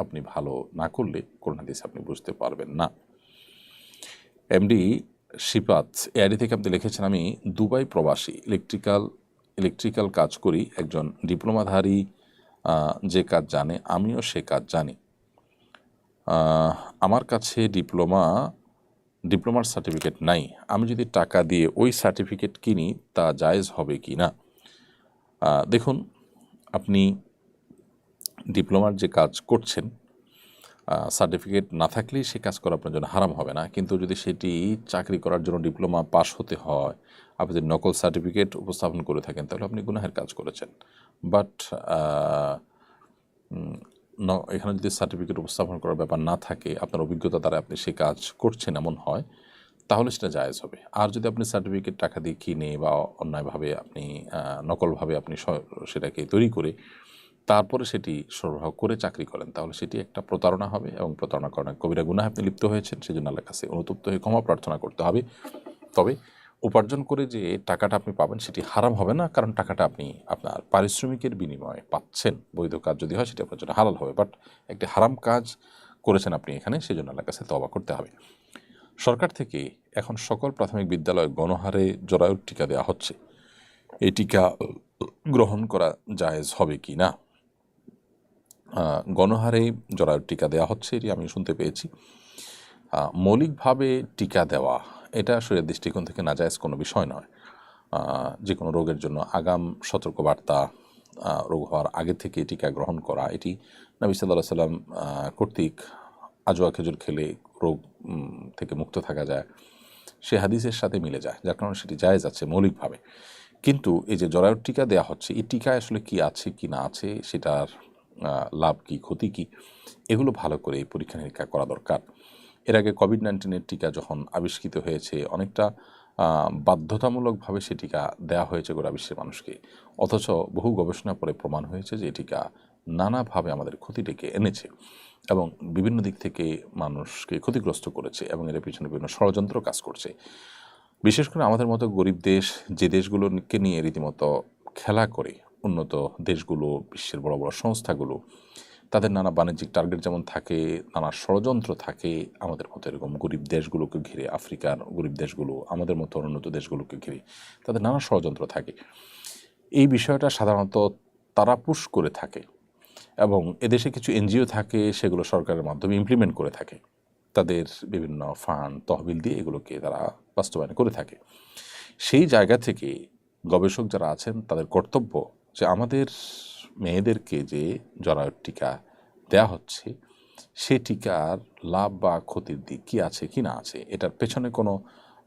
আপনি ভালো না করলে কোরআন হাদিস আপনি বুঝতে পারবেন না। এমডি শিপাত এআইডি থেকে আপনি লিখেছেন, আমি দুবাই প্রবাসী, ইলেকট্রিক্যাল কাজ করি, একজন ডিপ্লোমাধারী যে কাজ জানে আমিও সে কাজ জানি। আমার কাছে ডিপ্লোমার সার্টিফিকেট নাই, আমি যদি টাকা দিয়ে ওই সার্টিফিকেট কিনি তা জায়েজ হবে কি না? দেখুন, আপনি ডিপ্লোমার যে কাজ করছেন, সার্টিফিকেট না থাকলেই সে কাজ করা আপনার জন্য হারাম হবে না। কিন্তু যদি সেটি চাকরি করার জন্য ডিপ্লোমা পাস হতে হয়, আপনি যদি নকল সার্টিফিকেট উপস্থাপন করে থাকেন, তাহলে আপনি গুনাহের কাজ করেছেন। বাট এখানে যদি সার্টিফিকেট উপস্থাপন করার ব্যাপার না থাকে, আপনার অভিজ্ঞতা দ্বারা আপনি সে কাজ করছেন এমন হয়, তাহলে সেটা জায়েজ হবে। আর যদি আপনি সার্টিফিকেট টাকা দিয়ে কিনে বা অন্যায়ভাবে আপনি নকলভাবে আপনি সেটাকে তৈরি করে তারপরে সেটি সরবরাহ করে চাকরি করেন, তাহলে সেটি একটা প্রতারণা হবে, এবং প্রতারণা করার কবিরা গুনাহে আপনি লিপ্ত হয়েছেন। সেজন্য আল্লাহর কাছে অনুতপ্ত হয়ে ক্ষমা প্রার্থনা করতে হবে। তবে উপার্জন করে যে টাকাটা আপনি পাবেন সেটি হারাম হবে না, কারণ টাকাটা আপনি আপনার পারিশ্রমিকের বিনিময়ে পাচ্ছেন। বৈধ কাজ যদি হয় সেটা আপনার জন্য হালাল হবে, বাট একটি হারাম কাজ করেছেন আপনি এখানে, সেজন্য আল্লাহর কাছে তওবা করতে হবে। সরকার থেকে এখন সকল প্রাথমিক বিদ্যালয়ে গণহারে জরায়ুর টিকা দেওয়া হচ্ছে, এই টিকা গ্রহণ করা জায়েজ হবে কি না? গণহারে জরায়ুর টিকা দেওয়া হচ্ছে, এটি আমি শুনতে পেয়েছি। মৌলিকভাবে টিকা দেওয়া এটা শরীরের দৃষ্টিকোণ থেকে নাজায়েজ কোনো বিষয় নয়। যে কোনো রোগের জন্য আগাম সতর্কবার্তা, রোগ হওয়ার আগে থেকে টিকা গ্রহণ করা, এটি নবী সাল্লাল্লাহু আলাইহি ওয়াসাল্লাম কর্তৃক আজওয়া খেজুর খেলে রোগ থেকে মুক্ত থাকা যায়, সে হাদিসের সাথে মিলে যায়, যার কারণে সেটি জায়েজ আছে মৌলিকভাবে। কিন্তু এই যে জরায়ুর টিকা দেওয়া হচ্ছে, এই টিকায় আসলে কি আছে কি না আছে, সেটার লাভ কি ক্ষতি কি, এগুলো ভালো করে পরীক্ষা নিরীক্ষা করা দরকার। এর আগে কোভিড-19 টিকা যখন আবিষ্কৃত হয়েছে, অনেকটা বাধ্যতামূলকভাবে সে টিকা দেওয়া হয়েছে গোটা বিশ্বের মানুষকে, অথচ বহু গবেষণা পরে প্রমাণ হয়েছে যে টিকা নানাভাবে আমাদের ক্ষতি ডেকে এনেছে এবং বিভিন্ন দিক থেকে মানুষকে ক্ষতিগ্রস্ত করেছে, এবং এর পিছনে বিভিন্ন ষড়যন্ত্র কাজ করছে। বিশেষ করে আমাদের মতো গরিব দেশ যে দেশগুলোকে নিয়ে রীতিমতো খেলা করে উন্নত দেশগুলো, বিশ্বের বড় বড় সংস্থাগুলো, তাদের নানা বাণিজ্যিক টার্গেট যেমন থাকে, নানা ষড়যন্ত্র থাকে, আমাদের মতো এরকম গরিব দেশগুলোকে ঘিরে, আফ্রিকার গরিব দেশগুলো, আমাদের মতো উন্নত দেশগুলোকে ঘিরে তাদের নানা ষড়যন্ত্র থাকে। এই বিষয়টা সাধারণত তারা পুশ করে থাকে এবং এদেশে কিছু এনজিও থাকে, সেগুলো সরকারের মাধ্যমে ইমপ্লিমেন্ট করে থাকে, তাদের বিভিন্ন ফান্ড তহবিল দিয়ে এগুলোকে তারা বাস্তবায়ন করে থাকে। সেই জায়গা থেকে গবেষক যারা আছেন তাদের কর্তব্য যে আমাদের মেয়েদেরকে যে জরায়ুর টিকা দেয়া হচ্ছে সে টিকার লাভ বা ক্ষতির দিক কী আছে কি না আছে, এটার পেছনে কোনো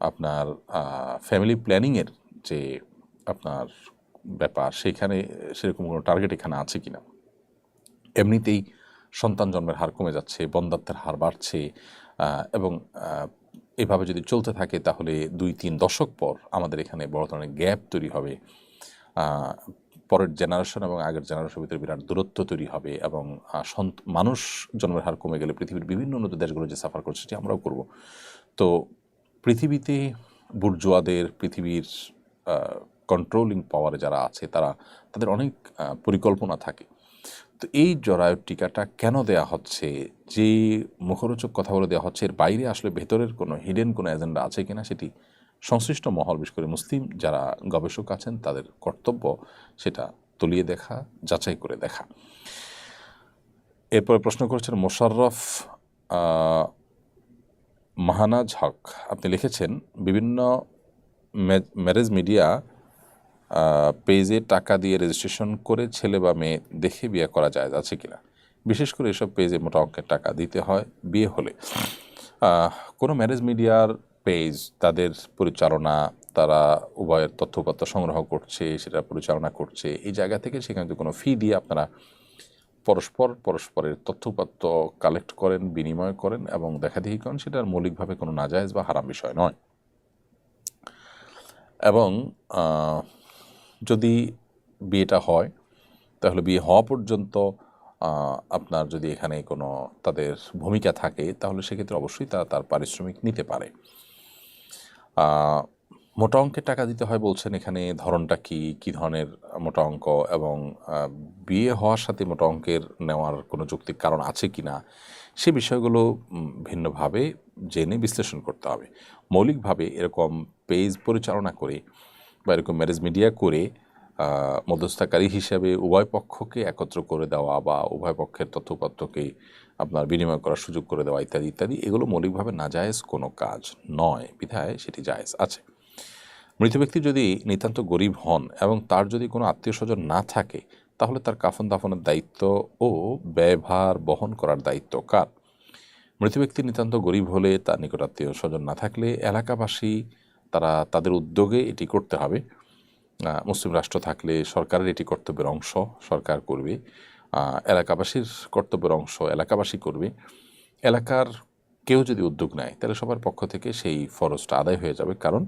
আপনার ফ্যামিলি প্ল্যানিংয়ের যে আপনার ব্যাপার সেখানে সেরকম কোনো টার্গেট এখানে আছে কি না। এমনিতেই সন্তান জন্মের হার কমে যাচ্ছে, বন্ধ্যাত্বের হার বাড়ছে এবং এভাবে যদি চলতে থাকে তাহলে 2-3 দশক পর আমাদের এখানে বড় ধরনের গ্যাপ তৈরি হবে, পরের জেনারেশন এবং আগের জেনারেশনের ভিতরে বিরাট দূরত্ব তৈরি হবে এবং মানুষ জন্মের হার কমে গেলে পৃথিবীর বিভিন্ন উন্নত দেশগুলো যে সাফার করছে সেটি আমরাও করব। তো পৃথিবীতে বুর্জোয়াদের, পৃথিবীর কন্ট্রোলিং পাওয়ারে যারা আছে তাদের অনেক পরিকল্পনা থাকে। তো এই জরায়ুর টিকাটা কেন দেয়া হচ্ছে, যে মুখরোচক কথাগুলো দেওয়া হচ্ছে এর বাইরে আসলে ভেতরের কোনো হিডেন কোনো এজেন্ডা আছে কিনা সেটি সংশ্লিষ্ট মহল, বিশেষ করে মুসলিম যারা গবেষক আছেন তাদের কর্তব্য সেটা তলিয়ে দেখা, যাচাই করে দেখা। এরপরে প্রশ্ন করেছেন মোশাররফ মাহানাজ হক, আপনি লিখেছেন বিভিন্ন ম্যারেজ মিডিয়া পেজে টাকা দিয়ে রেজিস্ট্রেশন করে ছেলে বা মেয়ে দেখে বিয়ে করা যায় আছে কিনা। বিশেষ করে এসব পেজে মোটা অঙ্কের টাকা দিতে হয় বিয়ে হলে। কোনো ম্যারেজ মিডিয়ার পেজ তাদের পরিচালনা, তারা উভয়ের তথ্যপত্র সংগ্রহ করছে, সেটা পরিচালনা করছে, এই জায়গা থেকে সেখানে কোনো ফি দিয়ে আপনারা পরস্পরের তথ্যপত্র কালেক্ট করেন, বিনিময় করেন এবং দেখাদেখি করেন, সেটার মৌলিকভাবে কোনো নাজায়েজ বা হারাম বিষয় নয়। এবং যদি বিয়েটা হয় তাহলে বিয়ে হওয়া পর্যন্ত আপনার যদি এখানে কোনো তাদের ভূমিকা থাকে তাহলে সেক্ষেত্রে অবশ্যই তারা তার পারিশ্রমিক নিতে পারে। মোটা অঙ্কের টাকা দিতে হয় বলছেন, এখানে ধরনটা কী ধরনের মোটা অঙ্ক এবং বিয়ে হওয়ার সাথে মোটা অঙ্কের নেওয়ার কোনো যৌক্তিক কারণ আছে কি না সে বিষয়গুলো ভিন্নভাবে জেনে বিশ্লেষণ করতে হবে। মৌলিকভাবে এরকম পেজ পরিচালনা করে বা এরকম ম্যারেজ মিডিয়া করে মধ্যস্থতাকারী হিসেবে উভয় পক্ষকে একত্র করে দেওয়া বা উভয় পক্ষের তথ্যপত্রকে আপনার বিনিময় করার সুযোগ করে দেওয়া ইত্যাদি ইত্যাদি, এগুলো মৌলিকভাবে নাজায়েজ কোনো কাজ নয়, বিধায় সেটি জায়েজ আছে। মৃত ব্যক্তি যদি নিতান্ত গরিব হন এবং তার যদি কোনো আত্মীয় স্বজন না থাকে তাহলে তার কাফন দাফনের দায়িত্ব ও ব্যয়ভার বহন করার দায়িত্ব কার? মৃত ব্যক্তি নিতান্ত গরিব হলে তার নিকট আত্মীয় স্বজন না থাকলে এলাকাবাসী তাদের উদ্যোগে এটি করতে হবে। মুসলিম রাষ্ট্র থাকলে সরকারের এটি কর্তব্যের অংশ, সরকার করবে। এলাকাবাসীর কর্তব্যের অংশ এলাকাবাসী করবে। এলাকার কেউ যদি উদ্যোগ নেয় তাহলে সবার পক্ষ থেকে সেই ফরজটা আদায় হয়ে যাবে, কারণ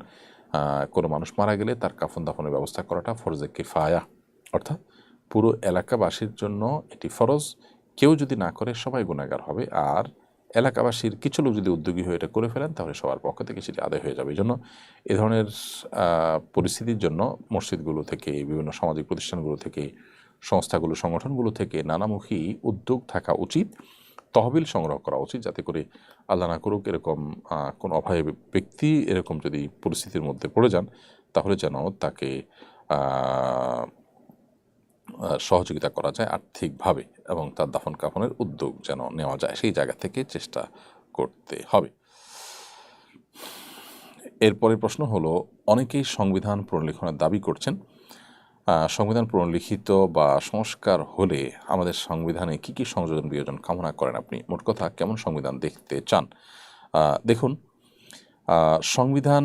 কোনো মানুষ মারা গেলে তার কাফন দাফনের ব্যবস্থা করাটা ফরজে কিফায়া, অর্থাৎ পুরো এলাকাবাসীর জন্য এটি ফরজ। কেউ যদি না করে সবাই গুনাহগার হবে, আর এলাকাবাসীর কিছু লোক যদি উদ্যোগী হয়ে এটা করে ফেলেন তাহলে সবার পক্ষ থেকে সেটি আদায় হয়ে যাবে। এই জন্য এ ধরনের পরিস্থিতির জন্য মসজিদগুলো থেকে, বিভিন্ন সামাজিক প্রতিষ্ঠানগুলো থেকে, সংস্থাগুলো, সংগঠনগুলো থেকে নানামুখী উদ্যোগ থাকা উচিত, তহবিল সংগ্রহ করা উচিত, যাতে করে আল্লাহ না করুক এরকম কোনো অভাবী ব্যক্তি এরকম যদি পরিস্থিতির মধ্যে পড়ে যান তাহলে যেন তাকে সহযোগিতা করা যায় আর্থিকভাবে এবং তার দাফন কাফনের উদ্যোগ যেন নেওয়া যায়, সেই জায়গা থেকে চেষ্টা করতে হবে। এরপরে প্রশ্ন হলো, অনেকেই সংবিধান পুনর্লিখনের দাবি করছেন। সংবিধান পুনর্লিখিত বা সংস্কার হলে আমাদের সংবিধানে কী কী সংযোজন বিয়োজন কামনা করেন আপনি? মোট কথা কেমন সংবিধান দেখতে চান? দেখুন, সংবিধান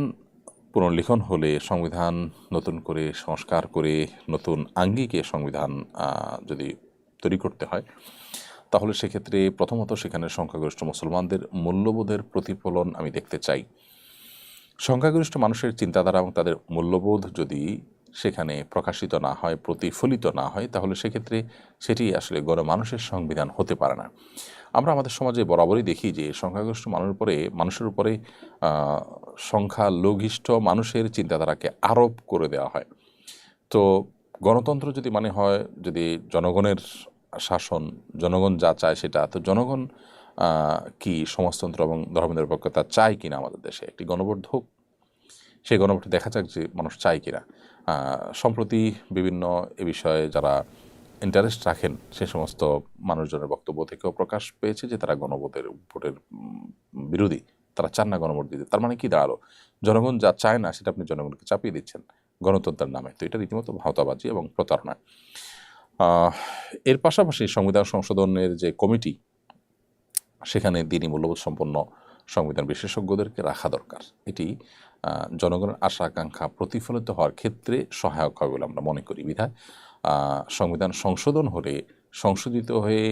পুনর্লিখন হলে, সংবিধান নতুন করে সংস্কার করে নতুন আঙ্গিকে সংবিধান যদি তৈরি করতে হয় তাহলে সেক্ষেত্রে প্রথমত সেখানে সংখ্যাগরিষ্ঠ মুসলমানদের মূল্যবোধের প্রতিফলন আমি দেখতে চাই। সংখ্যাগরিষ্ঠ মানুষের চিন্তাধারা এবং তাদের মূল্যবোধ যদি সেখানে প্রকাশিত না হয়, প্রতিফলিত না হয়, তাহলে সেক্ষেত্রে সেটি আসলে গণমানুষের সংবিধান হতে পারে না। আমরা আমাদের সমাজে বরাবরই দেখি যে সংখ্যাগরিষ্ঠ মানুষের উপরে সংখ্যালঘিষ্ঠ মানুষের চিন্তাধারাকে আরোপ করে দেওয়া হয়। তো গণতন্ত্র যদি মানে হয়, যদি জনগণের শাসন, জনগণ যা চায় সেটা, তো জনগণ কি সমাজতন্ত্র এবং ধর্মনিরপেক্ষতা চায় কিনা আমাদের দেশে? একটি গণভোট হোক, সেই গণভোটে দেখা যাক যে মানুষ চায় কিনা। সম্প্রতি বিভিন্ন এ বিষয়ে যারা ইন্টারেস্ট রাখেন সে সমস্ত মানুষজনের বক্তব্য থেকেও প্রকাশ পেয়েছে যে তারা ভোটের বিরোধী, তারা চান না গণভোট দিতে। তার মানে কি দাঁড়ালো? জনগণ যা চায় না সেটা আপনি জনগণকে চাপিয়ে দিচ্ছেন গণতন্ত্রের নামে। তো এটা রীতিমতো ভাওতাবাজি এবং প্রতারণা। এর পাশাপাশি সংবিধান সংশোধনের যে কমিটি, সেখানে দিনী মূল্যবোধ সম্পন্ন সংবিধান বিশেষজ্ঞদেরকে রাখা দরকার। এটি জনগণের আশা আকাঙ্ক্ষা প্রতিফলিত হওয়ার ক্ষেত্রে সহায়ক হবে বলে আমরা মনে করি। বিধায় সংবিধান সংশোধন হলে, সংশোধিত হয়ে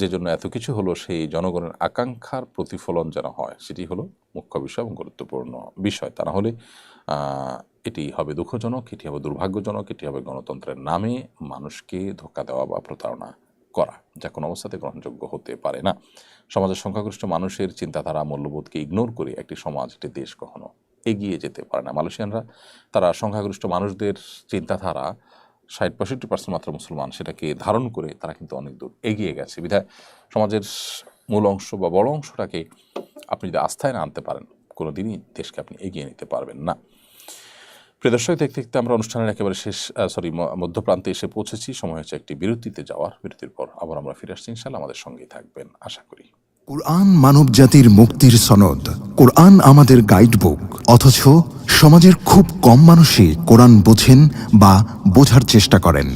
যে জন্য এত কিছু হলো, সেই জনগণের আকাঙ্ক্ষার প্রতিফলন যেন হয়, সেটি হলো মুখ্য বিষয় এবং গুরুত্বপূর্ণ বিষয়। তা না হলে এটি হবে দুঃখজনক, এটি হবে দুর্ভাগ্যজনক, এটি হবে গণতন্ত্রের নামে মানুষকে ধোঁকা দেওয়া বা প্রতারণা করা, যা কোনো অবস্থাতে গ্রহণযোগ্য হতে পারে না। সমাজের সংখ্যাগরিষ্ঠ মানুষের চিন্তাধারা, মূল্যবোধকে ইগনোর করে একটি সমাজ, একটি দেশ কখনো এগিয়ে যেতে পারে না। মালয়েশিয়ানরা তারা সংখ্যাগরিষ্ঠ মানুষদের চিন্তাধারা, 60-65% মাত্র মুসলমান, সেটাকে ধারণ করে তারা কিন্তু অনেক দূর এগিয়ে গেছে। বিধায় সমাজের মূল অংশ বা বড় অংশটাকে আপনি যদি আস্থায় না আনতে পারেন, কোনো দিনই দেশকে আপনি এগিয়ে নিতে পারবেন না। প্রিয় দর্শক, দেখতে দেখতে আমরা অনুষ্ঠানের একেবারে মধ্যপ্রান্তে এসে পৌঁছেছি। সময় হচ্ছে একটি বিরতিতে যাওয়ার। বিরতির পর আবার আমরা ফিরে আসছি ইনশাআল্লাহ। আমাদের সঙ্গেই থাকবেন আশা করি। কোরআন মানব জাতির মুক্তির সনদ, কোরআন আমাদের গাইডবুক। অথচ সমাজের খুব কম মানুষই কোরআন বোঝেন বা বোঝার চেষ্টা করেন।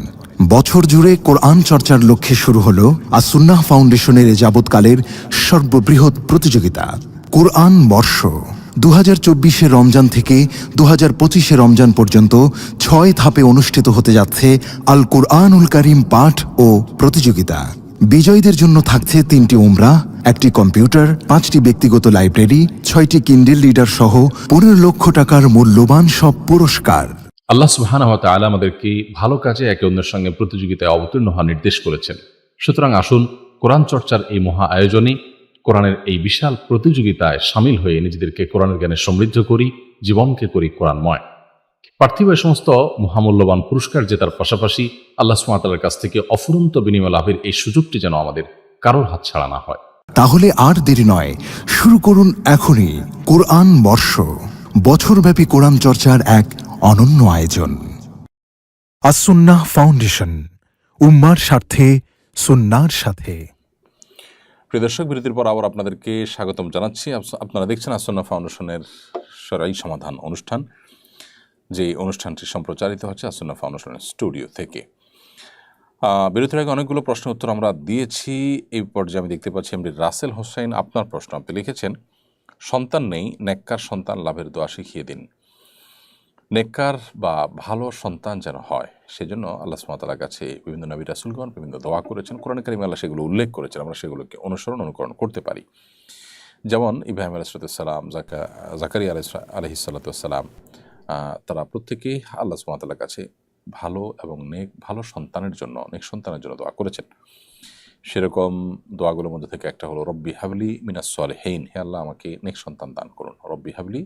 বছর জুড়ে কোরআন চর্চার লক্ষ্যে শুরু হলো আস-সুন্নাহ ফাউন্ডেশনের যাবৎকালের সর্ববৃহৎ প্রতিযোগিতা কোরআন বর্ষ। 2024 রমজান থেকে 2025 রমজান পর্যন্ত 6 ধাপে অনুষ্ঠিত হতে যাচ্ছে আল কোরআনুল কারীম পাঠ ও প্রতিযোগিতা। বিজয়ীদের জন্য থাকছে 3টি উমরা, 1টি কম্পিউটার, 5টি ব্যক্তিগত লাইব্রেরি, 6টি কিন্ডেল রিডার সহ 15 লক্ষ টাকার মূল্যবান সব পুরস্কার। আল্লাহ সুবহানাহু ওয়া তাআলা আমাদেরকে ভালো কাজে একে অন্যের সঙ্গে প্রতিযোগিতায় অবতীর্ণ হওয়ার নির্দেশ করেছেন। সুতরাং আসুন কোরআন চর্চার এই মহা আয়োজনে, কোরআনের এই বিশাল প্রতিযোগিতায় সামিল হয়ে নিজেদেরকে কোরআনের জ্ঞানে সমৃদ্ধ করি, জীবনকে করি কোরআনময়। পার্থিব এই সমস্ত মহামূল্যবান পুরস্কার জেতার পাশাপাশি আল্লাহ সুবহানাহু ওয়া তাআলার কাছ থেকে অফুরন্ত বিনিময় লাভের এই সুযোগটি যেন আমাদের কারোর হাতছাড়া না হয়। তাহলে আর দেরি নয়, শুরু করুন এখনই কোরআন বর্ষ, বছরব্যাপী কোরআন চর্চার এক অনন্য আয়োজন। আস-সুন্নাহ ফাউন্ডেশন, উম্মার স্বার্থে, সুন্নাহর সাথে। প্রিয় দর্শক, বিরতির পর আবার আপনাদেরকে স্বাগতম জানাচ্ছি। আপনারা দেখছেন আস-সুন্নাহ ফাউন্ডেশনের সরাই সমাধান অনুষ্ঠান, যে অনুষ্ঠানটি সম্প্রচারিত হচ্ছে আস-সুন্নাহ ফাউন্ডেশনের স্টুডিও থেকে। বিরতির আগে অনেকগুলো প্রশ্ন উত্তর আমরা দিয়েছি। এই পর্যায়ে আমি দেখতে পাচ্ছি এমডি রাসেল হোসেন, আপনার প্রশ্ন আপনি লিখেছেন, সন্তান নেই, নেককার সন্তান লাভের দোয়া শিখিয়ে দিন। নেককার বা ভালো সন্তান যেন হয়, সেজন্য আল্লাহ সুবহানাহু ওয়া তাআলার কাছে বিভিন্ন নবী রাসূলগণ বিভিন্ন দোয়া করেছেন। কোরআন কারীমে আল্লাহ সেগুলো উল্লেখ করেছেন, আমরা সেগুলোকে অনুকরণ করতে পারি। যেমন ইব্রাহিম আলাইহিস সালাম, জাকারিয়া আলাইহিস সালাম, তারা প্রত্যেকেই আল্লাহ সুবহানাহু ওয়া তাআলার কাছে ভালো এবং ভালো সন্তানের জন্য, নেক সন্তানের জন্য দোয়া করেছেন। সেরকম দোয়াগুলোর মধ্যে থেকে একটা হলো রব্বি হাবলি মিনাস সালিহিন, হে আল্লাহ আমাকে নেক সন্তান দান করুন। রব্বি হাবলি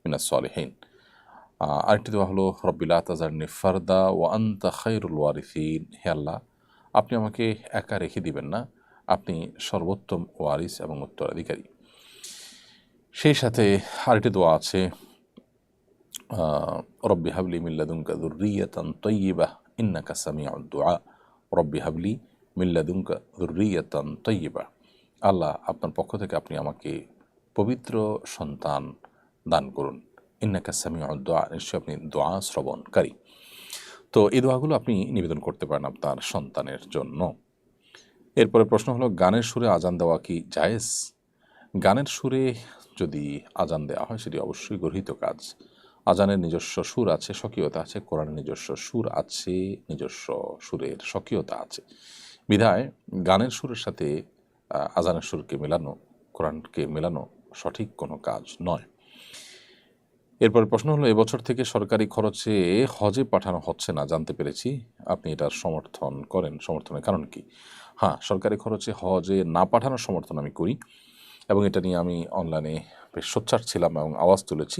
মিনাস সালিহিন। আরেকটি দোয়া হলো রব্বি লা তাজারনি ফারদা ওয়া আনতা খায়রুল ওয়ারিসিন, হে আল্লাহ আপনি আমাকে একা রেখে দিবেন না, আপনি সর্বোত্তম ওয়ারিস এবং উত্তরাধিকারী। সেই সাথে আরেকটি দোয়া আছে রব্বি হাবলি মিন লাদুনকা যুররিয়াতান তাইয়্যিবাহ ইন্নাকা সামিউদ দুআ। রব্বি হাবলি মিন লাদুনকা যুররিয়াতান তাইয়্যিবাহ, আল্লাহ আপনার পক্ষ থেকে আপনি আমাকে পবিত্র সন্তান দান করুন। ইন্নাকা সামিউদ দুআ, নিশ্চয় আপনি দোয়া শ্রবণকারী। তো এই দোয়াগুলো আপনি নিবেদন করতে পারেন আপনার সন্তানের জন্য। এরপরে প্রশ্ন হলো, গানের সুরে আজান দেওয়া কি জায়েজ? গানের সুরে যদি আজান দেওয়া হয় সেটি অবশ্যই গর্হিত কাজ। আজানের নিজস্ব সুর আছে, স্বকীয়তা আছে, কোরআনের নিজস্ব সুর আছে, নিজস্ব সুরের স্বকীয়তা আছে। বিধায় গানের সুরের সাথে আজানের সুরকে মেলানো, কোরআনকে মেলানো সঠিক কোনো কাজ নয়। এরপরে প্রশ্ন হলো, এবছর থেকে সরকারি খরচে হজে পাঠানো হচ্ছে না জানতে পেরেছি, আপনি এটার সমর্থন করেন, সমর্থনের কারণ কি? হ্যাঁ, সরকারি খরচে হজে না পাঠানোর সমর্থন আমি করি এবং এটা নিয়ে আমি অনলাইনে বেশ সোচ্চার ছিলাম এবং আওয়াজ তুলেছি।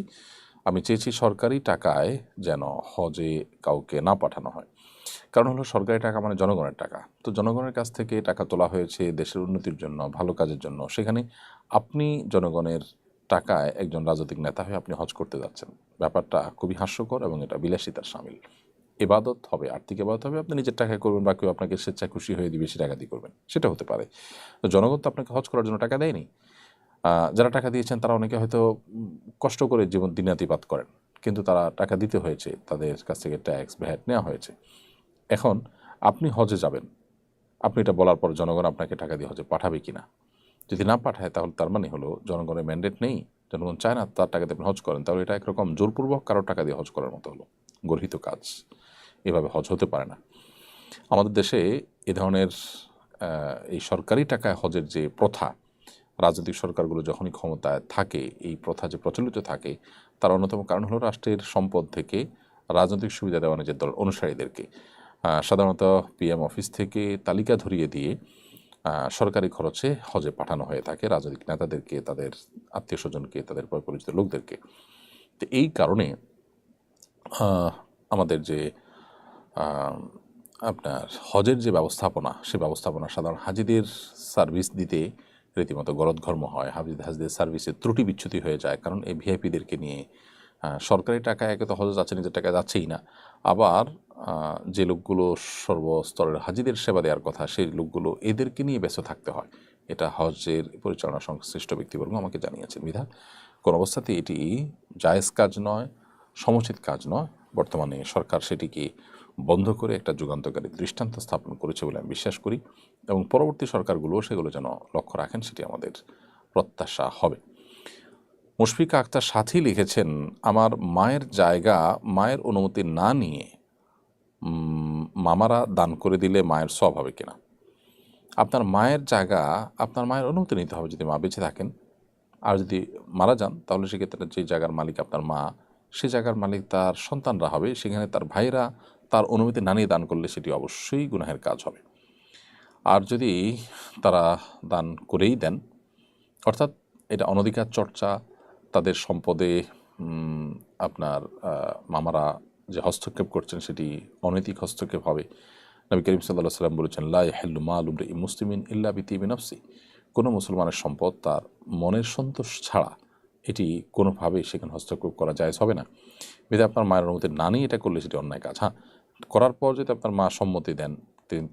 আমি চেয়েছি সরকারি টাকায় যেন হজে কাউকে না পাঠানো হয়। কারণ হলো, সরকারি টাকা মানে জনগণের টাকা। তো জনগণের কাছ থেকে টাকা তোলা হয়েছে দেশের উন্নতির জন্য, ভালো কাজের জন্য। সেখানে আপনি জনগণের টাকায় একজন রাজনৈতিক নেতা হয়ে আপনি হজ করতে যাচ্ছেন। ব্যাপারটা খুবই হাস্যকর এবং এটা বিলাসিতার শামিল। ইবাদত হবে, আর্থিক ইবাদত হবে, আপনি নিজের টাকায় করবেন বা কেউ আপনাকে স্বেচ্ছায় খুশি হয়ে দিয়ে বেশি টাকা দিয়ে করবেন, সেটা হতে পারে। তো জনগণ তো আপনাকে হজ করার জন্য টাকা দেয়নি। যারা টাকা দিয়েছেন তারা অনেকে হয়তো কষ্ট করে জীবন দিনাতিপাত করেন, কিন্তু তারা টাকা দিতে হয়েছে, তাদের কাছ থেকে ট্যাক্স ভ্যাট নেওয়া হয়েছে। এখন আপনি হজে যাবেন, আপনি এটা বলার পর জনগণ আপনাকে টাকা দিয়ে হজে পাঠাবে কি না? যদি না পাঠায় তাহলে তার মানে হলো জনগণের ম্যান্ডেট নেই, জনগণ চায় না তার টাকা দিয়ে আপনি হজ করেন, তাহলে এটা একরকম জোরপূর্বক কারো টাকা দিয়ে হজ করার মতো হলো, গর্হিত কাজ। এভাবে হজ হতে পারে না। আমাদের দেশে এ ধরনের এই সরকারি টাকায় হজের যে প্রথা, রাজনৈতিক সরকারগুলো যখনই ক্ষমতায় থাকে এই প্রথা যে প্রচলিত থাকে, তার অন্যতম কারণ হলো রাষ্ট্রের সম্পদ থেকে রাজনৈতিক সুবিধা দেওয়া নিজের দল অনুসারীদেরকে সাধারণত পিএম অফিস থেকে তালিকা ধরিয়ে দিয়ে সরকারি খরচে হজে পাঠানো হয়ে থাকে রাজনৈতিক নেতাদেরকে, তাদের আত্মীয় স্বজনকে, তাদের পরিচিত লোকদেরকে। তো এই কারণে আমাদের যে আপনার হজের যে ব্যবস্থাপনা, সে ব্যবস্থাপনা সাধারণ হাজিদের সার্ভিস দিতে রীতিমতো গলদঘর্ম হয়। হাজিদের সার্ভিসের ত্রুটি বিচ্যুতি হয়ে যায়, কারণ এই ভিআইপিদেরকে নিয়ে সরকারি টাকায় একে তো হজ যাচ্ছে, নিজের টাকায় যাচ্ছেই না, আবার যে লোকগুলো সর্বস্তরের হাজিদের সেবা দেওয়ার কথা, সেই লোকগুলো এদেরকে নিয়ে ব্যস্ত থাকতে হয়। এটা হজের পরিচালনা সংশ্লিষ্ট ব্যক্তিবর্গ আমাকে জানিয়েছেন। বিধা কোন অবস্থাতেই এটি জায়েজ কাজ নয়, সমুচিত কাজ নয়। বর্তমানে সরকার সেটিকে বন্ধ করে একটা যুগান্তকারী দৃষ্টান্ত স্থাপন করেছে বলে আমি বিশ্বাস করি, এবং পরবর্তী সরকারগুলো সেগুলো যেন লক্ষ্য রাখেন, সেটি আমাদের প্রত্যাশা হবে। মুশফিকা আক্তার সাথী লিখেছেন, আমার মায়ের জায়গা মায়ের অনুমতি না নিয়ে মামারা দান করে দিলে মায়ের সওয়াব হবে কিনা? আপনার মায়ের জায়গা আপনার মায়ের অনুমতি নিতে হবে যদি মা বেঁচে থাকেন, আর যদি মারা যান তাহলে সেক্ষেত্রে যে জায়গার মালিক আপনার মা, সে জায়গার মালিক তার সন্তানরা হবে। সেখানে তার ভাইরা তার অনুমতি না নিয়ে দান করলে সেটি অবশ্যই গুনাহের কাজ হবে। আর যদি তারা দান করেই দেন, অর্থাৎ এটা অনধিকার চর্চা, তাদের সম্পদে আপনার মামারা যে হস্তক্ষেপ করছেন সেটি অনৈতিক হস্তক্ষেপ হবে। নবী করিম সাল্লাল্লাহু আলাইহি ওয়াসাল্লাম বলেছেন, লা ইয়াহিল্লু মালু ইমরিইন মুসলিমিন ইল্লা বিতিবি নাফসি। কোনো মুসলমানের সম্পদ তার মনের সন্তোষ ছাড়া এটি কোনোভাবেই সেখানে হস্তক্ষেপ করা জায়েজ হবে না। যদি আপনার মায়ের অনুমতি না নিয়ে এটা করলে সেটি অন্যায় কাজ। হ্যাঁ, করার পর যদি আপনার মা সম্মতি দেন, তিনি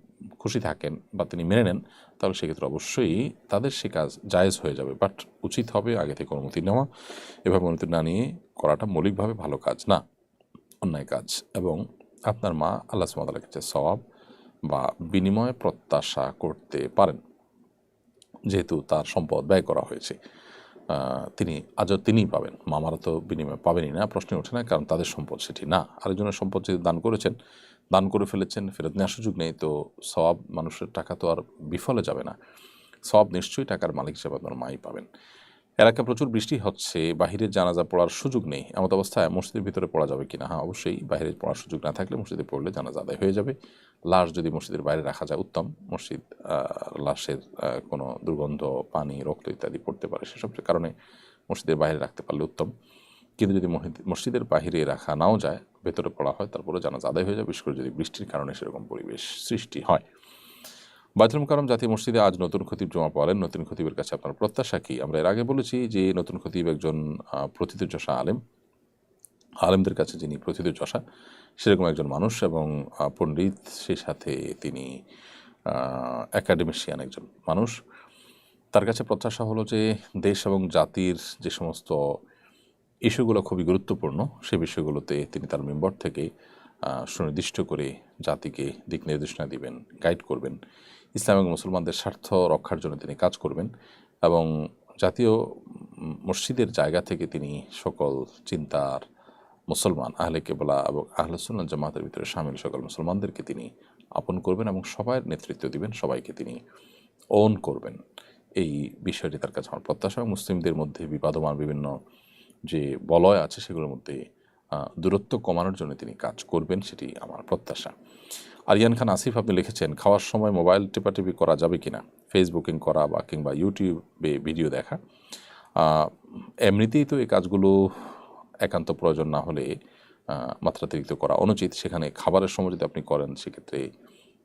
খুশি থাকেন বা তিনি মেনে নেন, তাহলে সেক্ষেত্রে অবশ্যই তাদের সে কাজ জায়েজ হয়ে যাবে। বাট উচিত হবে আগে থেকে অনুমতি নেওয়া। এভাবে অনুমতি না নিয়ে করাটা মৌলিকভাবে ভালো কাজ না, অন্যায় কাজ। এবং আপনার মা আল্লাহ সুবহানাহু ওয়া তাআলার কাছে সওয়াব বা বিনিময় প্রত্যাশা করতে পারেন, যেহেতু তার সম্পদ ব্যয় করা হয়েছে। তিনি আজও তিনিই পাবেন, মামারা তো বিনিময় পাবেনই না, প্রশ্নই ওঠে না, কারণ তাদের সম্পদ সেটি না। আরেকজনের সম্পদ যদি দান করেছেন, দান করে ফেলেছেন, ফেরত নেওয়ার সুযোগ নেই, তো সওয়াব, মানুষের টাকা তো আর বিফলে যাবে না, সওয়াব নিশ্চয়ই টাকার মালিক হিসেবে আপনার মাই পাবেন। এলাকায় প্রচুর বৃষ্টি হচ্ছে, বাহিরের জানাজা পড়ার সুযোগ নেই, এমত অবস্থায় মসজিদের ভিতরে পড়া যাবে কিনা? হ্যাঁ, অবশ্যই বাইরে পড়ার সুযোগ না থাকলে মসজিদে পড়লে জানাজা আদায় হয়ে যাবে। লাশ যদি মসজিদের বাইরে রাখা যায় উত্তম। মসজিদ লাশের কোনো দুর্গন্ধ, পানি, রক্ত ইত্যাদি পড়তে পারে, সেসব কারণে মসজিদের বাইরে রাখতে পারলে উত্তম। কিন্তু যদি মসজিদের বাইরে রাখা নাও যায়, ভেতরে পড়া হয়, তারপরে জানাজা আদায় হয়ে যায়, বিশেষ করে যদি বৃষ্টির কারণে সেরকম পরিবেশ সৃষ্টি হয়। বায়তুল মুকাররম জাতীয় মসজিদে আজ নতুন খতিব জমা পড়েন, নতুন খতিবের কাছে আপনার প্রত্যাশা কি? আমরা এর আগে বলেছি যে নতুন খতিব একজন প্রথিতযশা আলেম, আলেমদের কাছে যিনি প্রথিতযশা সেরকম একজন মানুষ এবং পণ্ডিত, সেই সাথে তিনি একাডেমিশিয়ান একজন মানুষ। তার কাছে প্রত্যাশা হলো যে দেশ এবং জাতির যে সমস্ত ইস্যুগুলো খুবই গুরুত্বপূর্ণ, সে বিষয়গুলোতে তিনি তার মেম্বার থেকে সুনির্দিষ্ট করে জাতিকে দিক নির্দেশনা দিবেন, গাইড করবেন। ইসলাম এবং মুসলমানদের স্বার্থ রক্ষার জন্য তিনি কাজ করবেন এবং জাতীয় মসজিদের জায়গা থেকে তিনি সকল চিন্তার মুসলমান, আহলে কেবলা এবং আহলে সুন্নাত জামাতের ভিতরে শামিল সকল মুসলমানদেরকে তিনি আপন করবেন এবং সবার নেতৃত্ব দিবেন, সবাইকে তিনি ওন করবেন। এই বিষয়টি তার কাছে আমার প্রত্যাশা। মুসলিমদের মধ্যে বিবাদমান বিভিন্ন যে বলয় আছে সেগুলোর মধ্যে দূরত্ব কমানোর জন্য তিনি কাজ করবেন, সেটি আমার প্রত্যাশা। আরিয়ান খান আসিফ আপনি লিখেছেন, খাওয়ার সময় মোবাইল টেপাটেপি করা যাবে কিনা, ফেসবুকিং করা বা কিংবা ইউটিউবে ভিডিও দেখা। এমনিতেই তো এই কাজগুলো একান্ত প্রয়োজন না হলে মাত্রাতিরিক্ত করা অনুচিত। সেখানে খাবারের সময় যদি আপনি করেন, সেক্ষেত্রে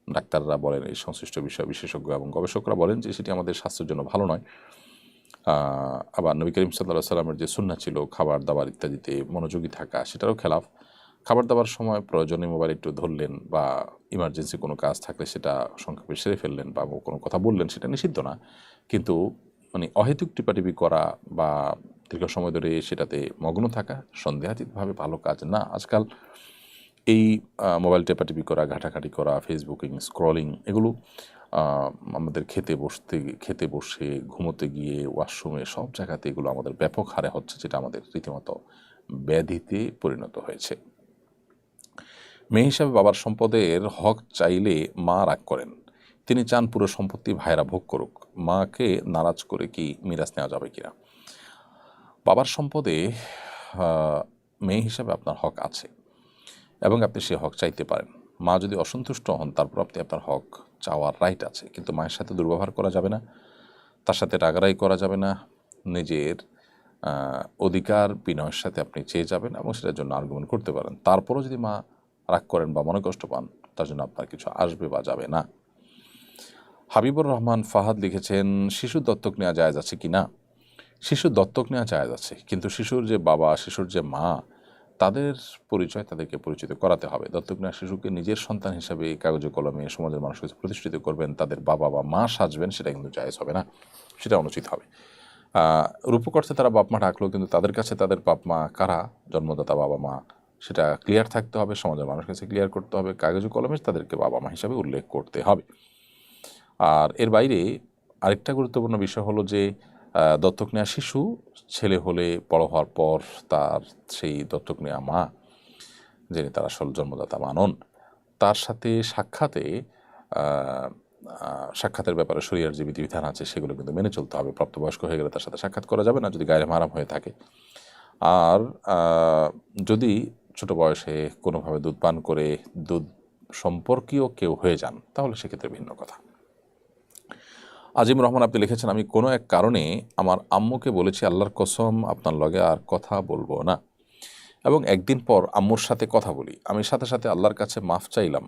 ডাক্তাররা বলেন, এই সংশ্লিষ্ট বিষয় বিশেষজ্ঞ এবং গবেষকরা বলেন যে সেটি আমাদের স্বাস্থ্যের জন্য ভালো নয়। আবার নবী করিম সাল্লাল্লাহু সাল্লামের যে সুন্নাহ ছিল খাবার দাবার ইত্যাদিতে মনোযোগী থাকা, সেটারও খেলাফ। খাবার দাবার সময় প্রয়োজনে মোবাইল একটু ধরলেন বা ইমার্জেন্সি কোনো কাজ থাকলে সেটা সংক্ষেপে সেরে ফেললেন বা কোনো কথা বললেন, সেটা নিষিদ্ধ না। কিন্তু মানে অহেতুক টিপাটিপি করা বা দীর্ঘ সময় ধরে সেটাতে মগ্ন থাকা সন্দেহাতীতভাবে ভালো কাজ না। আজকাল এই মোবাইল টেপাটিপি করা, ঘাটাঘাটি করা, ফেসবুকিং, স্ক্রলিং, এগুলো আমাদের খেতে বসে, ঘুমোতে গিয়ে, ওয়াশরুমে, সব জায়গাতে এগুলো আমাদের ব্যাপক হারে হচ্ছে, যেটা আমাদের রীতিমতো ব্যাধিতে পরিণত হয়েছে। মেয়ে হিসাবে বাবার সম্পদের হক চাইলে মা রাগ করেন, তিনি চান পুরো সম্পত্তি ভাইয়েরা ভোগ করুক, মাকে নারাজ করে কি মিরাজ নেওয়া যাবে কিনা? বাবার সম্পদে মেয়ে হিসাবে আপনার হক আছে এবং আপনি সে হক চাইতে পারেন। মা যদি অসন্তুষ্ট হন, তারপর আপনি আপনার হক চাওয়ার রাইট আছে, কিন্তু মায়ের সাথে দুর্ব্যবহার করা যাবে না, তার সাথে রাগারাগি করা যাবে না, নিজের অধিকার বিনয়ের সাথে আপনি চেয়ে যাবেন এবং সেটার জন্য আর্গুমেন্ট করতে পারেন। তারপরও যদি মা রাগ করেন বা মনে কষ্ট পান, তার জন্য আপনার কিছু আসবে বা যাবে না। হাবিবুর রহমান ফাহাদ লিখেছেন, শিশু দত্তক নেওয়া জায়েজ আছে কি না? শিশু দত্তক নেওয়া জায়েজ আছে, কিন্তু শিশুর যে বাবা, শিশুর যে মা, তাদের পরিচয় তাদেরকে পরিচিত করাতে হবে। দত্তক নেওয়া শিশুকে নিজের সন্তান হিসাবে কাগজে কলমে সমাজের মানুষের কাছে প্রতিষ্ঠিত করবেন, তাদের বাবা বা মা সাজবেন, সেটা কিন্তু জায়েজ হবে না, সেটা অনুচিত হবে। রূপক অর্থে তারা বাপ মা ডাকলো, কিন্তু তাদের কাছে তাদের বাপ মা কারা, জন্মদাতা বাবা মা, সেটা ক্লিয়ার থাকতে হবে, সমাজের মানুষের কাছে ক্লিয়ার করতে হবে, কাগজে কলমে তাদেরকে বাবা মা হিসাবে উল্লেখ করতে হবে। আর এর বাইরে আরেকটা গুরুত্বপূর্ণ বিষয় হলো যে দত্তক নেওয়া শিশু ছেলে হলে বড় হওয়ার পর তার সেই দত্তক নেওয়া মা, যিনি তার আসল জন্মদাতা মানন, তার সাথে সাক্ষাতের ব্যাপারে শরীয়তের যে বিধিবিধান আছে সেগুলো কিন্তু মেনে চলতে হবে। প্রাপ্তবয়স্ক হয়ে গেলে তার সাথে সাক্ষাৎ করা যাবে না যদি গায়ে মারাম হয়ে থাকে। আর যদি ছোট বয়সে কোনোভাবে দুধ পান করে দুধ সম্পর্কীয় কেউ হয়ে যান, তাহলে সেক্ষেত্রে ভিন্ন কথা। আজিম রহমান আপনি লিখেছেন, আমি কোনো এক কারণে আমার আম্মুকে বলেছি, আল্লাহর কসম আপনার লগে আর কথা বলবো না, এবং একদিন পর আম্মুর সাথে কথা বলি, আমি সাথে সাথে আল্লাহর কাছে মাফ চাইলাম,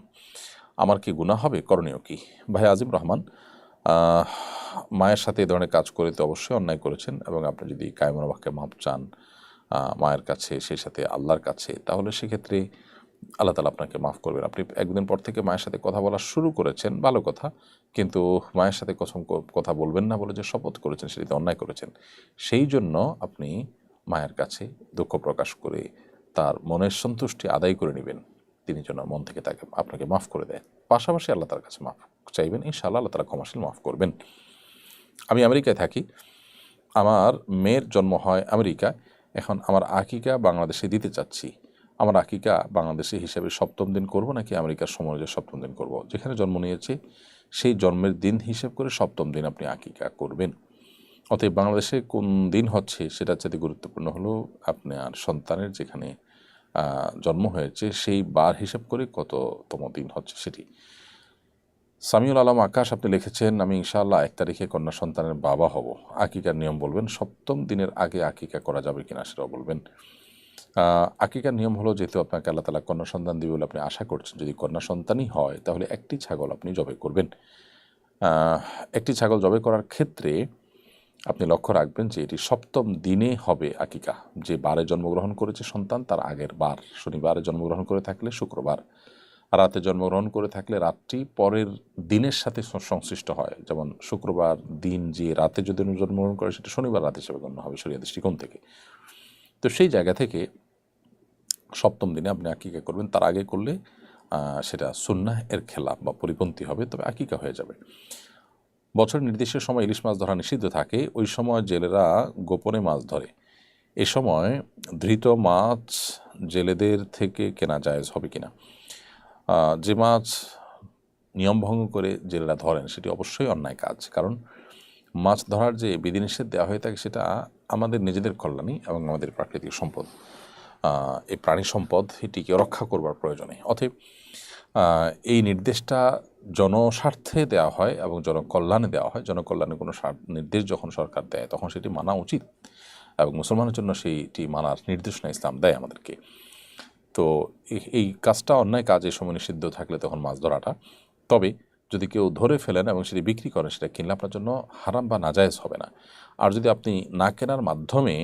আমার কি গুনাহ হবে, করণীয় কি? ভাই আজিম রহমান, মায়ের সাথে এই ধরনের কাজ করে তো অবশ্যই অন্যায় করেছেন, এবং আপনি যদি কায়মুল হককে মাফ চান মায়ের কাছে, সেই সাথে আল্লাহর কাছে, তাহলে সেক্ষেত্রে আল্লাহ তাআলা আপনাকে মাফ করবেন। আপনি একদিন পর থেকে মায়ের সাথে কথা বলা শুরু করেছেন, ভালো কথা, কিন্তু মায়ের সাথে কথা বলবেন না বলে যে শপথ করেছেন, সেটিতে অন্যায় করেছেন। সেই জন্য আপনি মায়ের কাছে দুঃখ প্রকাশ করে তার মনের সন্তুষ্টি আদায় করে নেবেন, তিনি যেন মন থেকে তাকে আপনাকে মাফ করে দেয়। পাশাপাশি আল্লাহ তার কাছে মাফ চাইবেন, ইনশাআল্লাহ আল্লাহ তাআলা ক্ষমাশীল, মাফ করবেন। আমি আমেরিকায় থাকি, আমার মেয়ের জন্ম হয় আমেরিকায়, এখন আমার আকিকা বাংলাদেশে দিতে চাচ্ছি। আমার আকিকা বাংলাদেশে হিসাবে 7ম দিন করব নাকি আমেরিকার সময় যে 7ম দিন করব? যেখানে জন্ম নিয়েছে সেই জন্মের দিন হিসেব করে 7ম দিন আপনি আকিকা করবেন। অতএব বাংলাদেশে কোন দিন হচ্ছে সেটা চাইতে গুরুত্বপূর্ণ হলো আপনার সন্তানের যেখানে জন্ম হয়েছে সেই বার হিসাব করে কততম দিন হচ্ছে সেটি। সামিউল আলম আকাশ আপনি লিখেছেন, আমি ইনশাআল্লাহ 1 তারিখে কন্যা সন্তানের বাবা হব, আকিকার নিয়ম বলবেন, 7ম দিনের আগে আকিকা করা যাবে কিনা সেটাও বলবেন। আকিকার নিয়ম হলো, যেহেতু আপনাকে আল্লাহ তাআলা কন্যা সন্তান দিবে বলে আপনি আশা করছেন, যদি কন্যা সন্তানই হয় তাহলে একটি ছাগল আপনি জবাই করবেন। একটি ছাগল জবাই করার ক্ষেত্রে আপনি লক্ষ্য রাখবেন যে এটি 7ম দিনে হবে আকিকা। যে বারে জন্মগ্রহণ করেছে সন্তান তার আগের বার, শনিবারে জন্মগ্রহণ করে থাকলে শুক্রবার, রাতে জন্মগ্রহণ করে থাকলে রাতটি পরের দিনের সাথে সংশ্লিষ্ট হয়। যেমন শুক্রবার দিন যে রাতে যদি জন্মগ্রহণ করে সেটা শনিবার রাত হিসেবে গণ্য হবে শরীয়তের দৃষ্টিকোণ থেকে। তো সেই জায়গা থেকে 7ম দিনে আপনি আকিকা করবেন, তার আগে করলে সেটা সুন্নাহ এর খেলাফ বা পরিপন্থী হবে, তবে আকিকা হয়ে যাবে। বছরের নির্দিষ্ট সময় ইলিশ মাছ ধরা নিষিদ্ধ থাকে, ওই সময় জেলেরা গোপনে মাছ ধরে, এ সময় ধৃত মাছ জেলেদের থেকে কেনা জায়েজ হবে কিনা? যে মাছ নিয়ম ভঙ্গ করে জেলেরা ধরেন সেটি অবশ্যই অন্যায় কাজ, কারণ মাছ ধরার যে বিধিনিষেধ দেওয়া হয়ে থাকে সেটা আমাদের নিজেদের কল্যাণই এবং আমাদের প্রাকৃতিক সম্পদ, এই প্রাণী সম্পদ এটিকে রক্ষা করবার প্রয়োজনে। অতএব এই নির্দেশটা জনস্বার্থে দেওয়া হয় এবং জনকল্যাণে দেওয়া হয়। জনকল্যাণে কোনো নির্দেশ যখন সরকার দেয় তখন সেটি মানা উচিত এবং মুসলমানের জন্য সেইটি মানার নির্দেশনা ইসলাম দেয় আমাদেরকে। তো এই কাজটা অন্যায় কাজ, এই সময় নিষিদ্ধ থাকলে তখন মাছ ধরাটা। তবে যদি কেউ ধরে ফেলেন এবং সেটি বিক্রি করেন, সেটা কিনলে আপনার জন্য হারাম বা নাজায়েজ হবে না। আর যদি আপনি না কেনার মাধ্যমে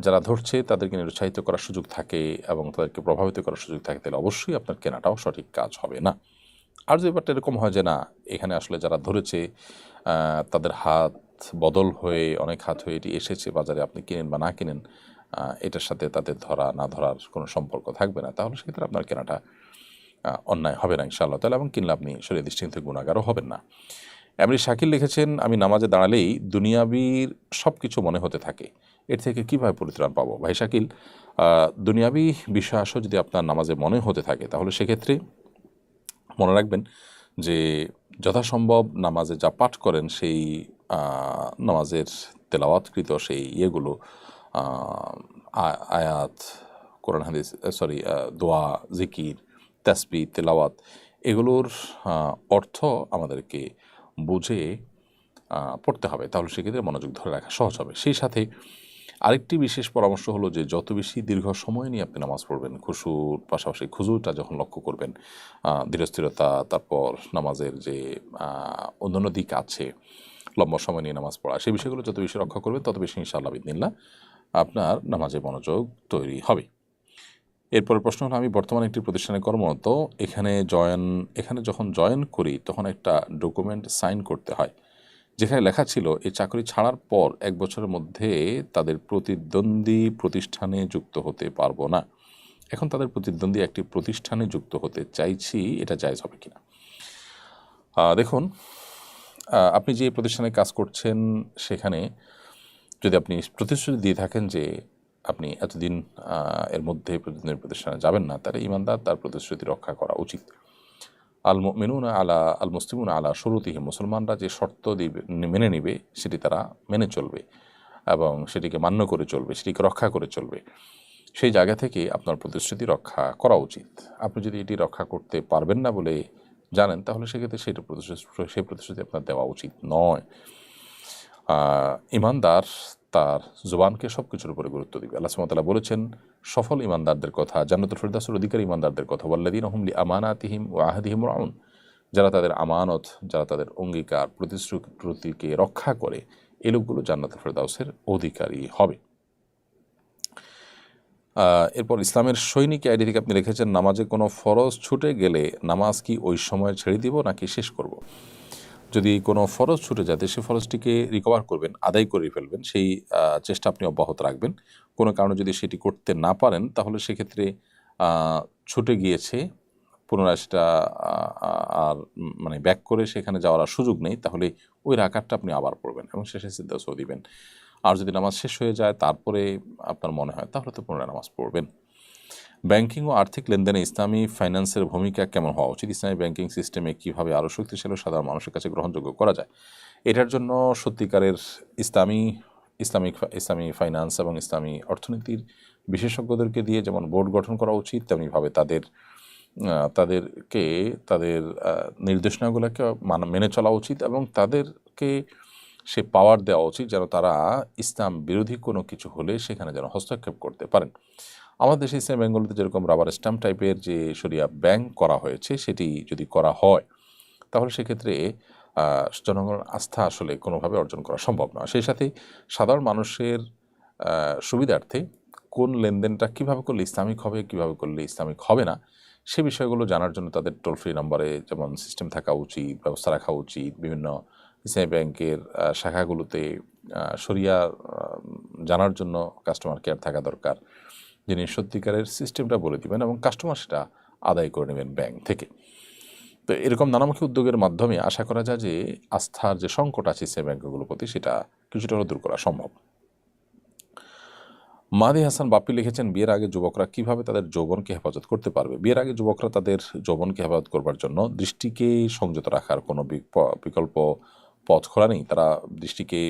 যারা ধরছে তাদেরকে নিরুৎসাহিত করার সুযোগ থাকে এবং তাদেরকে প্রভাবিত করার সুযোগ থাকে, তাহলে অবশ্যই আপনার কেনাটাও সঠিক কাজ হবে না। আর যদি ব্যাপারটা এরকম হয় যে না, এখানে আসলে যারা ধরেছে তাদের হাত বদল হয়ে অনেক হাত হয়ে এটি এসেছে বাজারে, আপনি কিনেন বা না কিনেন এটার সাথে তাদের ধরা না ধরার কোনো সম্পর্ক থাকবে না, তাহলে সেক্ষেত্রে আপনার কেনাটা অন্যায় হবে না ইনশাআল্লাহ তাআলা, এবং কিনলে আপনি শরীয়ত দৃষ্টিতে গুনাহগারও হবেন না। এমনি শাকিল লিখেছেন, আমি নামাজে দাঁড়ালেই দুনিয়াবির সব কিছু মনে হতে থাকে, এর থেকে কীভাবে পরিত্রাণ পাবো? ভাই শাকিল, দুনিয়াবি বিষয় আসলে যদি আপনার নামাজে মনে হতে থাকে তাহলে সেক্ষেত্রে মনে রাখবেন যে যথাসম্ভব নামাজে যা পাঠ করেন সেই নামাজের তেলাওয়াতকৃত সেই ইয়েগুলো, আয়াত, কোরআন হাদিস, দোয়া, জিকির, তাসবিহ, তেলাওয়াত, এগুলোর অর্থ আমাদেরকে বুঝে পড়তে হবে। তাহলে সেক্ষেত্রে মনোযোগ ধরে রাখা সহজ হবে। সেই সাথে আরেকটি বিশেষ পরামর্শ হলো যে যত বেশি দীর্ঘ সময় নিয়ে আপনি নামাজ পড়বেন, খুশুর পাশাপাশি খুজুরটা যখন লক্ষ্য করবেন, ধীরস্থিরতা, তারপর নামাজের যে অন্যান্য দিক আছে, লম্বা সময় নিয়ে নামাজ পড়া, সেই বিষয়গুলো যত বেশি রক্ষা করবেন তত বেশি ইনশাআল্লাহ বিদিনিল্লাহ আপনার নামাজে মনোযোগ তৈরি হবে। এরপরের প্রশ্ন হলো, আমি বর্তমানে একটি প্রতিষ্ঠানে কর্মরত, এখানে যখন জয়েন করি তখন একটা ডকুমেন্ট সাইন করতে হয় যেখানে লেখা ছিল এই চাকরি ছাড়ার পর 1 বছরের মধ্যে তাদের প্রতিদ্বন্দ্বী প্রতিষ্ঠানে যুক্ত হতে পারবো না। এখন তাদের প্রতিদ্বন্দ্বী একটি প্রতিষ্ঠানে যুক্ত হতে চাইছি, এটা জায়েজ হবে কিনা? দেখুন, আপনি যে প্রতিষ্ঠানে কাজ করছেন সেখানে যদি আপনি প্রতিশ্রুতি দিয়ে থাকেন যে আপনি এতদিন এর মধ্যে প্রতিদ্বন্দ্বী প্রতিষ্ঠানে যাবেন না, তাহলে ইমানদার তার প্রতিশ্রুতি রক্ষা করা উচিত। আল মুমিনুনা আলা আল মুসলিমুনা আলা শুরুতিহিম, মুসলমানরা যে শর্ত মেনে নিবে সেটি তারা মেনে চলবে এবং সেটিকে মান্য করে চলবে, সেটিকে রক্ষা করে চলবে। সেই জায়গা থেকে আপনার প্রতিশ্রুতি রক্ষা করা উচিত। আপনি যদি এটি রক্ষা করতে পারবেন না বলে জানেন তাহলে সেক্ষেত্রে সেই প্রতিশ্রুতি আপনার দেওয়া উচিত নয়। ইমানদার তার জুবানকে সব কিছুর উপরে গুরুত্ব দিবে। আল্লাহ সুবহানাহু ওয়া তাআলা বলেছেন সফল ইমানদারদের কথা, জান্নাতুল ফিরদাউসের অধিকারী ইমানদারদের কথা, ওয়াল্লাযীনা হুম লিআমানাতিহিম ওয়া আহদিহিম রাউন, যারা তাদের আমানত, যারা তাদের অঙ্গীকার প্রতিশ্রুতিকে রক্ষা করে, এই লোকগুলো জান্নাতুল ফিরদাউসের অধিকারী হবে। এরপর ইসলামের সৈনিক আইডি থেকে আপনি লিখেছেন, নামাজে কোনো ফরজ ছুটে গেলে নামাজ কি ওই সময় ছেড়ে দিব নাকি শেষ করব? যদি কোনো ফরজ ছুটে যায় সে ফরজটিকে রিকভার করবেন, আদায় করে ফেলবেন, সেই চেষ্টা আপনি অব্যাহত রাখবেন। কোনো কারণে যদি সেটি করতে না পারেন তাহলে সেক্ষেত্রে ছুটে গিয়েছে, পুনরায় সেটা আর মানে ব্যাক করে সেখানে যাওয়ার আর সুযোগ নেই, তাহলে ওই রাকাতটা আপনি আবার পড়বেন এবং শেষে সিজদাও দিবেন। আর যদি নামাজ শেষ হয়ে যায় তারপরে আপনার মনে হয় তাহলে তো পুনরায় নামাজ পড়বেন। ব্যাংকিং ও আর্থিক লেনদেনে ইসলামী ফাইন্যান্সের ভূমিকা কেমন হওয়া উচিত? ইসলামী ব্যাংকিং সিস্টেমে কীভাবে আরও শক্তিশালী সাধারণ মানুষের কাছে গ্রহণযোগ্য করা যায়? এটার জন্য সত্যিকারের ইসলামী ফাইন্যান্স এবং ইসলামী অর্থনীতির বিশেষজ্ঞদেরকে দিয়ে যেমন বোর্ড গঠন করা উচিত, তেমনিভাবে তাদেরকে তাদের নির্দেশনাগুলোকে মেনে চলা উচিত এবং তাদেরকে সে পাওয়ার দেওয়া উচিত যেন তারা ইসলাম বিরোধী কোনো কিছু হলে সেখানে যেন হস্তক্ষেপ করতে পারেন। আমাদের দেশে ইসলামী ব্যাংকগুলোতে যেরকম রাবার স্ট্যাম্প টাইপের যে শরিয়া ব্যাংক করা হয়েছে সেটি যদি করা হয় তাহলে সেক্ষেত্রে জনগণের আস্থা আসলে কোনোভাবে অর্জন করা সম্ভব নয়। সেই সাথে সাধারণ মানুষের সুবিধার্থে কোন লেনদেনটা কীভাবে করলে ইসলামিক হবে, কীভাবে করলে ইসলামিক হবে না, সে বিষয়গুলো জানার জন্য তাদের টোল ফ্রি নম্বরে যেমন সিস্টেম থাকা উচিত, ব্যবস্থা রাখা উচিত। বিভিন্ন ইসলামী ব্যাংকের শাখাগুলোতে শরিয়া জানার জন্য কাস্টমার কেয়ার থাকা দরকার, যিনি সত্যিকারের সিস্টেমটা বলে দিবেন এবং কাস্টমার সেটা আদায় করে নেবেন ব্যাংক থেকে। তো এরকম নানামুখী উদ্যোগের মাধ্যমে আশা করা যায় যে আস্থার যে সংকট আছে ইসলামী ব্যাংকগুলোর প্রতি সেটা কিছুটা হলেও দূর করা সম্ভব। মাদি হাসান বাপ্পি লিখেছেন, বিয়ের আগে যুবকরা কিভাবে তাদের যৌবনকে হেফাজত করতে পারবে? বিয়ের আগে যুবকরা তাদের যৌবনকে হেফাজত করবার জন্য দৃষ্টিকে সংযত রাখার কোনো বিকল্প পথ খোলা নেই, তারা দৃষ্টিকে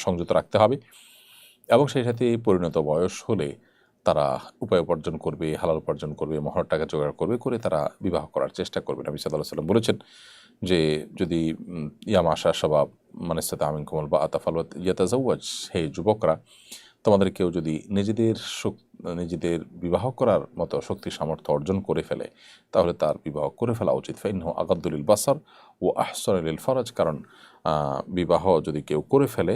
সংযত রাখতে হবে এবং সেই সাথে পরিণত বয়স হলে তারা উপায় উপার্জন করবে, হালাল উপার্জন করবে, মহর টাকা জোগাড় করবে, করে তারা বিবাহ করার চেষ্টা করবে। নবী সাল্লাল্লাহু আলাইহি ওয়াসাল্লাম বলেছেন যে যদি ইয়ামাশা সবাব মানে সাথে আমিন কোমল বা আতাফাল ইয়াতাজাওয়াজ, হে যুবকরা, তোমাদের কেউ যদি নিজেদের বিবাহ করার মতো শক্তি সামর্থ্য অর্জন করে ফেলে তাহলে তার বিবাহ করে ফেলা উচিত। ফাইনহু আগাদ্দুলিল বাসার ও আহসানুল ফরজ, কারণ বিবাহ যদি কেউ করে ফেলে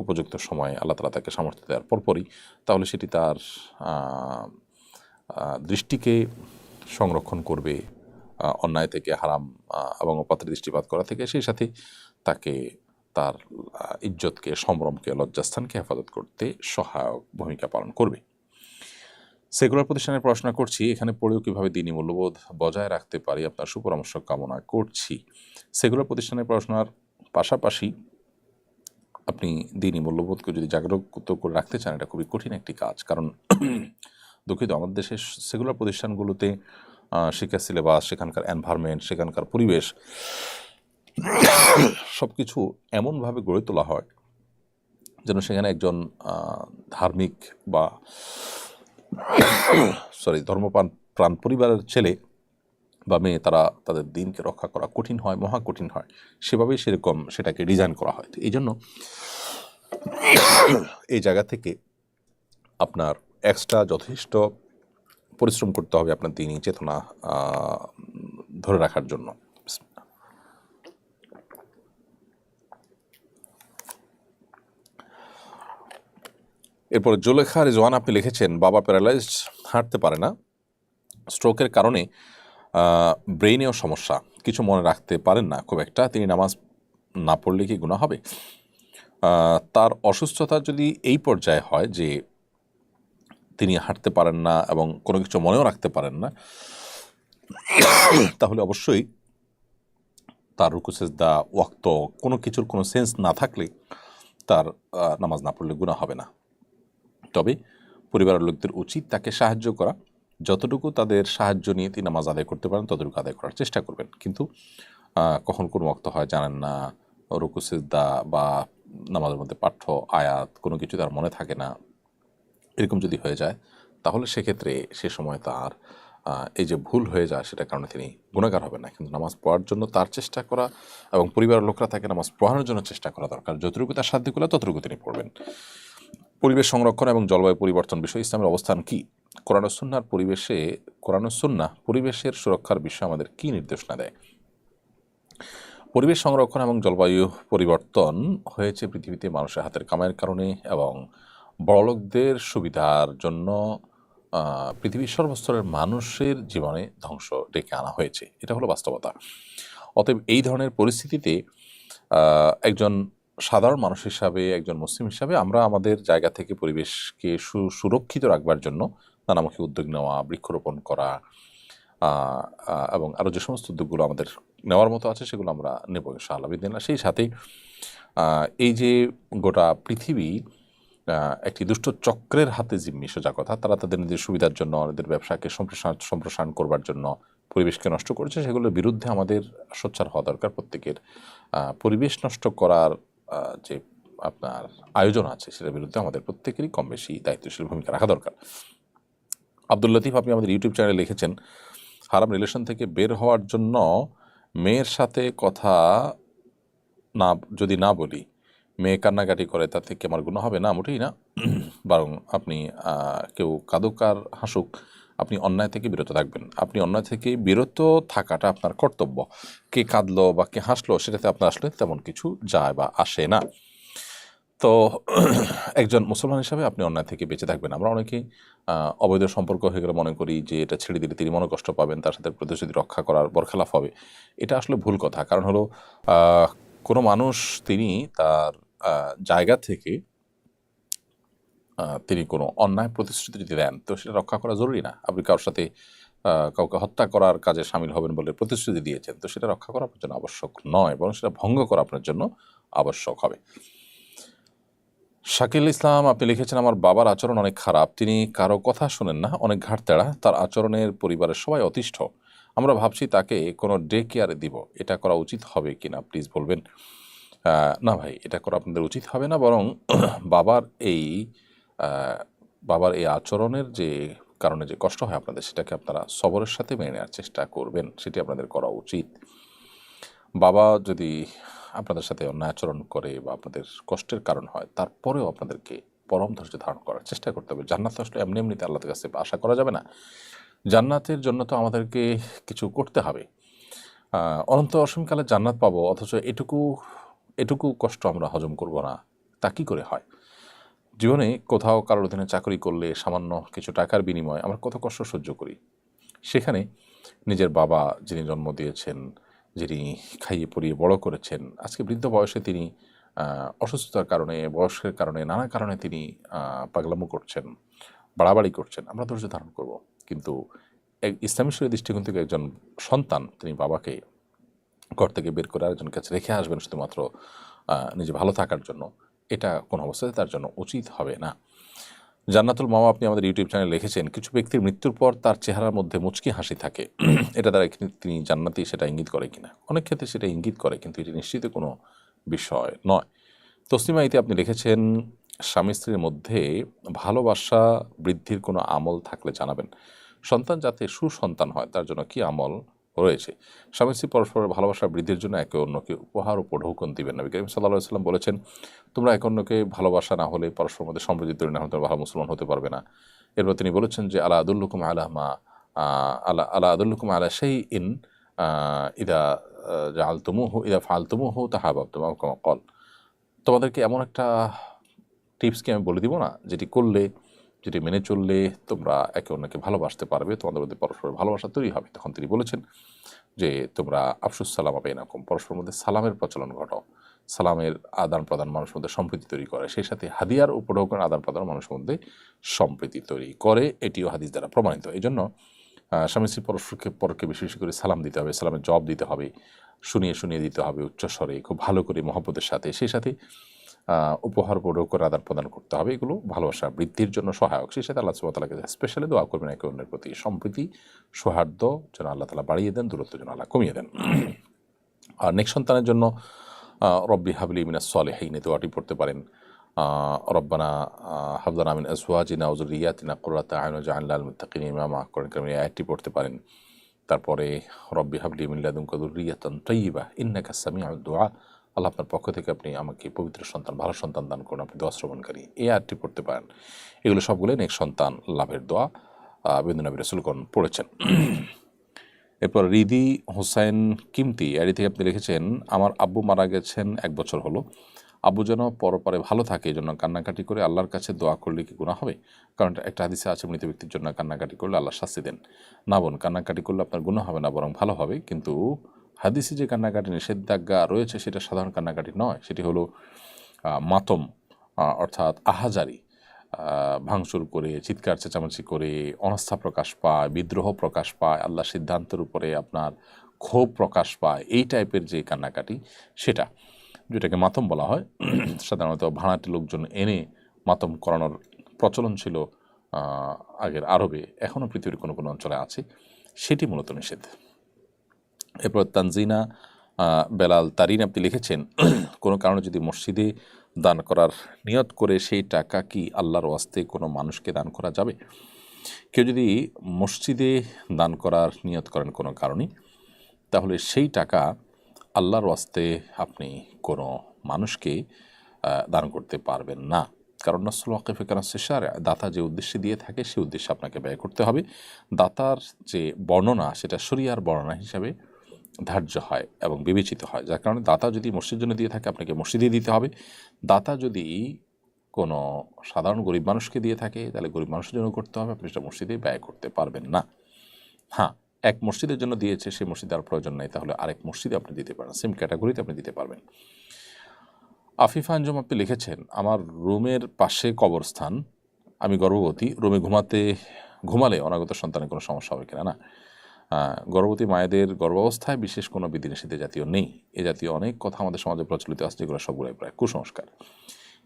উপযুক্ত সময়ে আল্লাহ তাআলা তাকে সামর্থ্য দেওয়ার পরপরই, তাহলে সেটি তার দৃষ্টিকে সংরক্ষণ করবে অন্যায় থেকে, হারাম এবং অপাত্রে দৃষ্টিপাত করা থেকে, সেই সাথে তাকে তার ইজ্জতকে, সম্ভ্রমকে, লজ্জাস্থানকে হেফাজত করতে সহায়ক ভূমিকা পালন করবে। সেকুলার প্রতিষ্ঠানে পড়াশোনা করছি, এখানে পড়েও কীভাবে দ্বীনি মূল্যবোধ বজায় রাখতে পারি আপনার সুপরামর্শ কামনা করছি। সেকুলার প্রতিষ্ঠানে পড়াশোনার পাশাপাশি আপনি দ্বীনি মূল্যবোধকে যদি জাগ্রত করে রাখতে চান, এটা খুবই কঠিন একটি কাজ। কারণ দুঃখিত, আমাদের দেশের সেকুলার প্রতিষ্ঠানগুলোতে শিক্ষা সিলেবাস, সেখানকার এনভায়রনমেন্ট, সেখানকার পরিবেশ সব কিছু এমনভাবে গড়ে তোলা হয় যেন সেখানে একজন ধার্মিক বা ধর্মপ্রাণ পরিবারের ছেলে বা মেয়ে তারা তাদের দিনকে রক্ষা করা কঠিন হয়, মহা কঠিন হয়। সেভাবেই সেরকম সেটাকে ডিজাইন করা হয়। এই জন্য এই জায়গা থেকে আপনার এক্সট্রা যথেষ্ট পরিশ্রম করতে হবে আপনার দ্বীনি চেতনা ধরে রাখার জন্য। এরপরে জুলেখা রিজওয়ান আপনি লিখেছেন, বাবা প্যারালাইজড, হাঁটতে পারে না, স্ট্রোকের কারণে ব্রেইনেও সমস্যা, কিছু মনে রাখতে পারেন না খুব একটা, তিনি নামাজ না পড়লে কি গুনাহ হবে? তার অসুস্থতা যদি এই পর্যায়ে হয় যে তিনি হাঁটতে পারেন না এবং কোনো কিছু মনেও রাখতে পারেন না, তাহলে অবশ্যই তার রুকু সিজদা, ওয়াক্ত, কোনো কিছুর কোনো সেন্স না থাকলে তার নামাজ না পড়লে গুনাহ হবে না। তবে পরিবারের লোকদের উচিত তাকে সাহায্য করা, যতটুকু তাদের সাহায্য নিয়ে তিনি নামাজ আদায় করতে পারেন ততটুকু আদায় করার চেষ্টা করবেন। কিন্তু কখন কোন ওয়াক্ত হয় জানেন না, রুকু সিজদা বা নামাজের মধ্যে পাঠ্য আয়াত কোনো কিছু তার মনে থাকে না, এরকম যদি হয়ে যায় তাহলে সেক্ষেত্রে সে সময় তার এই যে ভুল হয়ে যায় সেটার কারণে তিনি গুনাহগার হবেন না। কিন্তু নামাজ পড়ার জন্য তার চেষ্টা করা এবং পরিবারের লোকরা তাকে নামাজ পড়ানোর জন্য চেষ্টা করা দরকার। যতটুকু তার সাধ্য করলে ততটুকু তিনি পড়বেন। পরিবেশ সংরক্ষণ এবং জলবায়ু পরিবর্তন বিষয়ে ইসলামের অবস্থান কি? কোরআন ও সুন্নাহ পরিবেশের সুরক্ষার বিষয়ে আমাদের কি নির্দেশনা দেয়? পরিবেশ সংরক্ষণ এবং জলবায়ু পরিবর্তন হয়েছে পৃথিবীতে মানুষের হাতের কামাইয়ের কারণে এবং বড়লোকদের সুবিধার জন্য পৃথিবীর সর্বস্তরের মানুষের জীবনে ধ্বংস ডেকে আনা হয়েছে। এটা হলো বাস্তবতা। অতএব এই ধরনের পরিস্থিতিতে একজন সাধারণ মানুষ হিসাবে, একজন মুসলিম হিসাবে আমরা আমাদের জায়গা থেকে পরিবেশকে সুরক্ষিত রাখবার জন্য নানামুখী উদ্যোগ নেওয়া, বৃক্ষরোপণ করা এবং আরও যে সমস্ত উদ্যোগগুলো আমাদের নেওয়ার মতো আছে সেগুলো আমরা নেব ইনশাআল্লাহ বিদিনিল্লাহ। সেই সাথে এই যে গোটা পৃথিবী একটি দুষ্ট চক্রের হাতে জিম্মি, সোজা কথা, তারা তাদের নিজের সুবিধার জন্য, নিজেদের ব্যবসাকে সম্প্রসারণ করবার জন্য পরিবেশকে নষ্ট করেছে, সেগুলোর বিরুদ্ধে আমাদের সোচ্চার হওয়া দরকার। প্রত্যেকের পরিবেশ নষ্ট করার যে আপনার আয়োজন আছে সেটার বিরুদ্ধে আমাদের প্রত্যেকেরই কম বেশি দায়িত্বশীল ভূমিকা রাখা দরকার। আব্দুল লতিফ আপনি আমাদের ইউটিউব চ্যানেলে লিখেছেন, হারাম রিলেশন থেকে বের হওয়ার জন্য মেয়ের সাথে কথা যদি না বলি, মেয়ে কান্নাকাটি করে, তাতে কি আমার গুনাহ হবে? না, মোটেই না। বরং আপনি কেউ কাঁদুক আর হাসুক, আপনি অন্যায় থেকে বিরত থাকবেন। আপনি অন্যায় থেকে বিরত থাকাটা আপনার কর্তব্য। কে কাঁদলো বা কে হাসলো সেটাতে আপনার আসলে তেমন কিছু যায় বা আসে না। তো একজন মুসলমান হিসাবে আপনি অন্যায় থেকে বেঁচে থাকবেন। আমরা অনেকেই অবৈধ সম্পর্ক হয়ে গেলে মনে করি যে এটা ছেড়ে দিলে তিনি মনোকষ্ট পাবেন, তার সাথে প্রতিশ্রুতি রক্ষা করার বরখেলাপ হবে। এটা আসলে ভুল কথা। কারণ হলো কোনো মানুষ তিনি তার জায়গা থেকে তিনি কোনো অন্যায় প্রতিশ্রুতি যদি দেন তো সেটা রক্ষা করা জরুরি না। আপনি কারোর সাথে কাউকে হত্যা করার কাজে সামিল হবেন বলে প্রতিশ্রুতি দিয়েছেন, তো সেটা রক্ষা করা আপনার জন্য আবশ্যক নয়, বরং সেটা ভঙ্গ করা আপনার জন্য আবশ্যক হবে। শাকিল ইসলাম আপনি লিখেছেন, আমার বাবার আচরণ অনেক খারাপ, তিনি কারো কথা শোনেন না, অনেক ঘাটতেড়া, তার আচরণের পরিবারের সবাই অতিষ্ঠ। আমরা ভাবছি তাকে কোনো ডে কেয়ারে দিব, এটা করা উচিত হবে কিনা প্লিজ বলবেন। না ভাই, এটা করা আপনাদের উচিত হবে না, বরং বাবার এই আহ, বাবার এই আচরণের যে কারণে যে কষ্ট হয় আপনাদের, সেটাকে আপনারা সবরের সাথে মেনে নেওয়ার চেষ্টা করবেন, সেটি আপনাদের করা উচিত। বাবা যদি আপনাদের সাথে অন্যায় আচরণ করে বা আপনাদের কষ্টের কারণ হয়, তারপরেও আপনাদেরকে পরম ধৈর্য ধারণ করার চেষ্টা করতে হবে। জান্নাত আসলে এমনি এমনিতে আল্লাহর কাছে আশা করা যাবে না। জান্নাতের জন্য তো আমাদেরকে কিছু করতে হবে। অনন্ত অসীমকালে জান্নাত পাবো, অথচ এটুকু কষ্ট আমরা হজম করব না, তা কী করে হয়? জীবনে কোথাও কারোর অধীনে চাকরি করলে সামান্য কিছু টাকার বিনিময়ে আমরা কত কষ্ট সহ্য করি। সেখানে নিজের বাবা, যিনি জন্ম দিয়েছেন, যিনি খাইয়ে পরিয়ে বড় করেছেন, আজকে বৃদ্ধ বয়সে তিনি অসুস্থতার কারণে, বয়সের কারণে, নানা কারণে তিনি পাগলামো করছেন, বাড়াবাড়ি করছেন, আমরা ধৈর্য ধারণ করব। কিন্তু ইসলামী শরীয়তের দৃষ্টিকোণ থেকে একজন সন্তান তিনি বাবাকে ঘর থেকে বের করে আরেকজনের কাছে রেখে আসবেন শুধুমাত্র নিজে ভালো থাকার জন্য, এটা কোনো অবস্থাতে তার জন্য উচিত হবে না। জান্নাতুল মাওয়া আপনি আমাদের ইউটিউব চ্যানেলে লিখেছেন, কিছু ব্যক্তির মৃত্যুর পর তার চেহারার মধ্যে মুচকি হাসি থাকে, এটা দ্বারা তিনি জান্নাতি সেটা ইঙ্গিত করে কিনা? অনেক ক্ষেত্রে সেটা ইঙ্গিত করে, কিন্তু এটি নিশ্চিত কোনো বিষয় নয়। তসলিমা ইতি আপনি লিখেছেন, স্বামী স্ত্রীর মধ্যে ভালোবাসা বৃদ্ধির কোনো আমল থাকলে জানাবেন। সন্তান যাতে সুসন্তান হয় তার জন্য কি আমল রয়েছে? স্বামী স্ত্রী পরস্পরের ভালোবাসা বৃদ্ধির জন্য একে অন্যকে উপহার ও প্রঢৌকন দিবেন। নবী করিম সাল্লাল্লাহু আলাইহি ওয়াসাল্লাম বলেছেন, তোমরা একে অন্যকে ভালোবাসা না হলে, পরস্পরের মধ্যে সম্প্রীতি তৈরি না হলে ভালো মুসলমান হতে পারবে না। এরপর তিনি বলেছেন যে আলা আদুল্লুকুম আলা মা আলা আদুল্লুকুম আলা শাইইন ইদা জাআলতুমুহু ইদা ফাআলতুমুহু তাহাবাবতুম আও কামা ক্বাল। তোমাদেরকে এমন একটা টিপসকে আমি বলে দিব না, যেটি মেনে চললে তোমরা একে অন্যকে ভালোবাসতে পারবে, তোমাদের মধ্যে পরস্পরের ভালোবাসা তৈরি হবে। তখন তিনি বলেছেন যে তোমরা আফসুস সালামা বাইনাকুম, পরস্পরের মধ্যে সালামের প্রচলন ঘটাও। সালামের আদান প্রদান মানুষের মধ্যে সম্প্রীতি তৈরি করে, সেই সাথে হাদিয়ার উপঢৌকন আদান প্রদান মানুষের মধ্যে সম্প্রীতি তৈরি করে, এটিও হাদিস দ্বারা প্রমাণিত। এই জন্য স্বামী স্ত্রী পরকে বেশি বেশি করে সালাম দিতে হবে, সালামের জবাব দিতে হবে, শুনিয়ে শুনিয়ে দিতে হবে উচ্চস্বরে, খুব ভালো করে মহব্বতের সাথে, সেই সাথে উপহার করে আদান প্রদান করতে হবে। এগুলো ভালোবাসা বৃদ্ধির জন্য সহায়ক। সেই সাথে আল্লাহ সুবহানাহু ওয়া তাআলাকে স্পেশালি দোয়া করবেন একে অন্যের প্রতি সম্প্রীতি, সৌহার্দ্য যেন আল্লাহ তাআলা বাড়িয়ে দেন, দূরত্ব যেন আল্লাহ কমিয়ে দেন। আর নেক্সট সন্তানের জন্য রব্বি হাবলি মিনাস সালিহিন দোয়াটি পড়তে পারেন। রব্বানা হাব লানা মিন আজওয়াজিনা ওয়া যুররিয়াতিনা কুররাতা আয়ুন ওয়াজআলনা লিল মুত্তাকিনা ইমামা, কোরআন কারীমের এই আয়াতটি পড়তে পারেন। তারপরে রব্বি হাবলি মিন লাদুনকা যুররিয়াতান তাইয়্যিবা ইন্নাকা সামিউদ দুআ, আল্লাহ আপনার পক্ষ থেকে আপনি আমাকে পবিত্র সন্তান, ভালো সন্তান দান করুন, আপনি দোয়া শ্রবণকারী, এই আয়াতটি পড়তে পারেন। এগুলো সবগুলোই নেক্সট সন্তান লাভের দোয়া বিন্দু নবী রাসূলগণ পড়েছেন। এরপর রিদি হোসেন কিমতি এড়ি থেকে আপনি লিখেছেন, আমার আব্বু মারা গেছেন 1 বছর হলো। আব্বু যেন পরপারে ভালো থাকে এই জন্য কান্নাকাটি করে আল্লাহর কাছে দোয়া করলে কি গুনাহ হবে? কারণ একটা হাদিসে আছে, মৃত ব্যক্তির জন্য কান্নাকাটি করলে আল্লাহ শাস্তি দেন। না বোন, কান্নাকাটি করলে আপনার গুনাহ হবে না, বরং ভালো হবে। কিন্তু হাদিসে যে কান্নাকাটি নিষেধাজ্ঞা রয়েছে সেটা সাধারণ কান্নাকাটি নয়, সেটি হলো মাতম, অর্থাৎ আহাজারি, ভাঙচুর করে, চিৎকার চেঁচামেচি করে অনাস্থা প্রকাশ পায়, বিদ্রোহ প্রকাশ পায়, আল্লাহ সিদ্ধান্তের উপরে আপনার ক্ষোভ প্রকাশ পায়, এই টাইপের যে কান্নাকাটি, সেটা যেটাকে মাতম বলা হয়। সাধারণত ভাড়াটে লোকজন এনে মাতম করানোর প্রচলন ছিল আগের আরবে, এখনও পৃথিবীর কোনো কোনো অঞ্চলে আছে, সেটি মূলত নিষেধ। এরপর তানজিনা বেলাল তারিন আপনি লিখেছেন, কোনো কারণে যদি মসজিদে দান করার নিয়ত করে সেই টাকা কি আল্লাহর ওয়াস্তে কোনো মানুষকে দান করা যাবে? কেউ যদি মসজিদে দান করার নিয়ত করেন কোনো কারণে, তাহলে সেই টাকা আল্লাহর ওয়াস্তে আপনি কোনো মানুষকে দান করতে পারবেন না। কারণ নাসুল ওয়াকিফে কানা শেষার, দাতা যে উদ্দেশ্যে দিয়ে থাকে সেই উদ্দেশ্যে আপনাকে ব্যয় করতে হবে। দাতার যে বর্ণনা সেটা শরিয়ার বর্ণনা হিসাবে ধার্য হয় এবং বিবেচিত হয়, যার কারণে দাতা যদি মসজিদের জন্য দিয়ে থাকে আপনাকে মসজিদে দিতে হবে। দাতা যদি কোনো সাধারণ গরিব মানুষকে দিয়ে থাকে তাহলে গরিব মানুষের জন্য করতে হবে, আপনি সেটা মসজিদে ব্যয় করতে পারবেন না। হ্যাঁ, এক মসজিদের জন্য দিয়েছে, সেই মসজিদে আর প্রয়োজন নেই, তাহলে আরেক মসজিদে আপনি দিতে পারেন, সেম ক্যাটাগরিতে আপনি দিতে পারবেন। আফিফা আঞ্জুম আপনি লিখেছেন, আমার রুমের পাশে কবরস্থান, আমি গর্ভবতী, রুমে ঘুমালে অনাগত সন্তানের কোনো সমস্যা হবে কিনা? না, গর্ভবতী মায়েদের গর্ভাবস্থায় বিশেষ কোনো বিধিনিষেধ জাতীয় নেই। এ জাতীয় অনেক কথা আমাদের সমাজে প্রচলিত আছে, যেগুলো সবগুলোই প্রায় কুসংস্কার।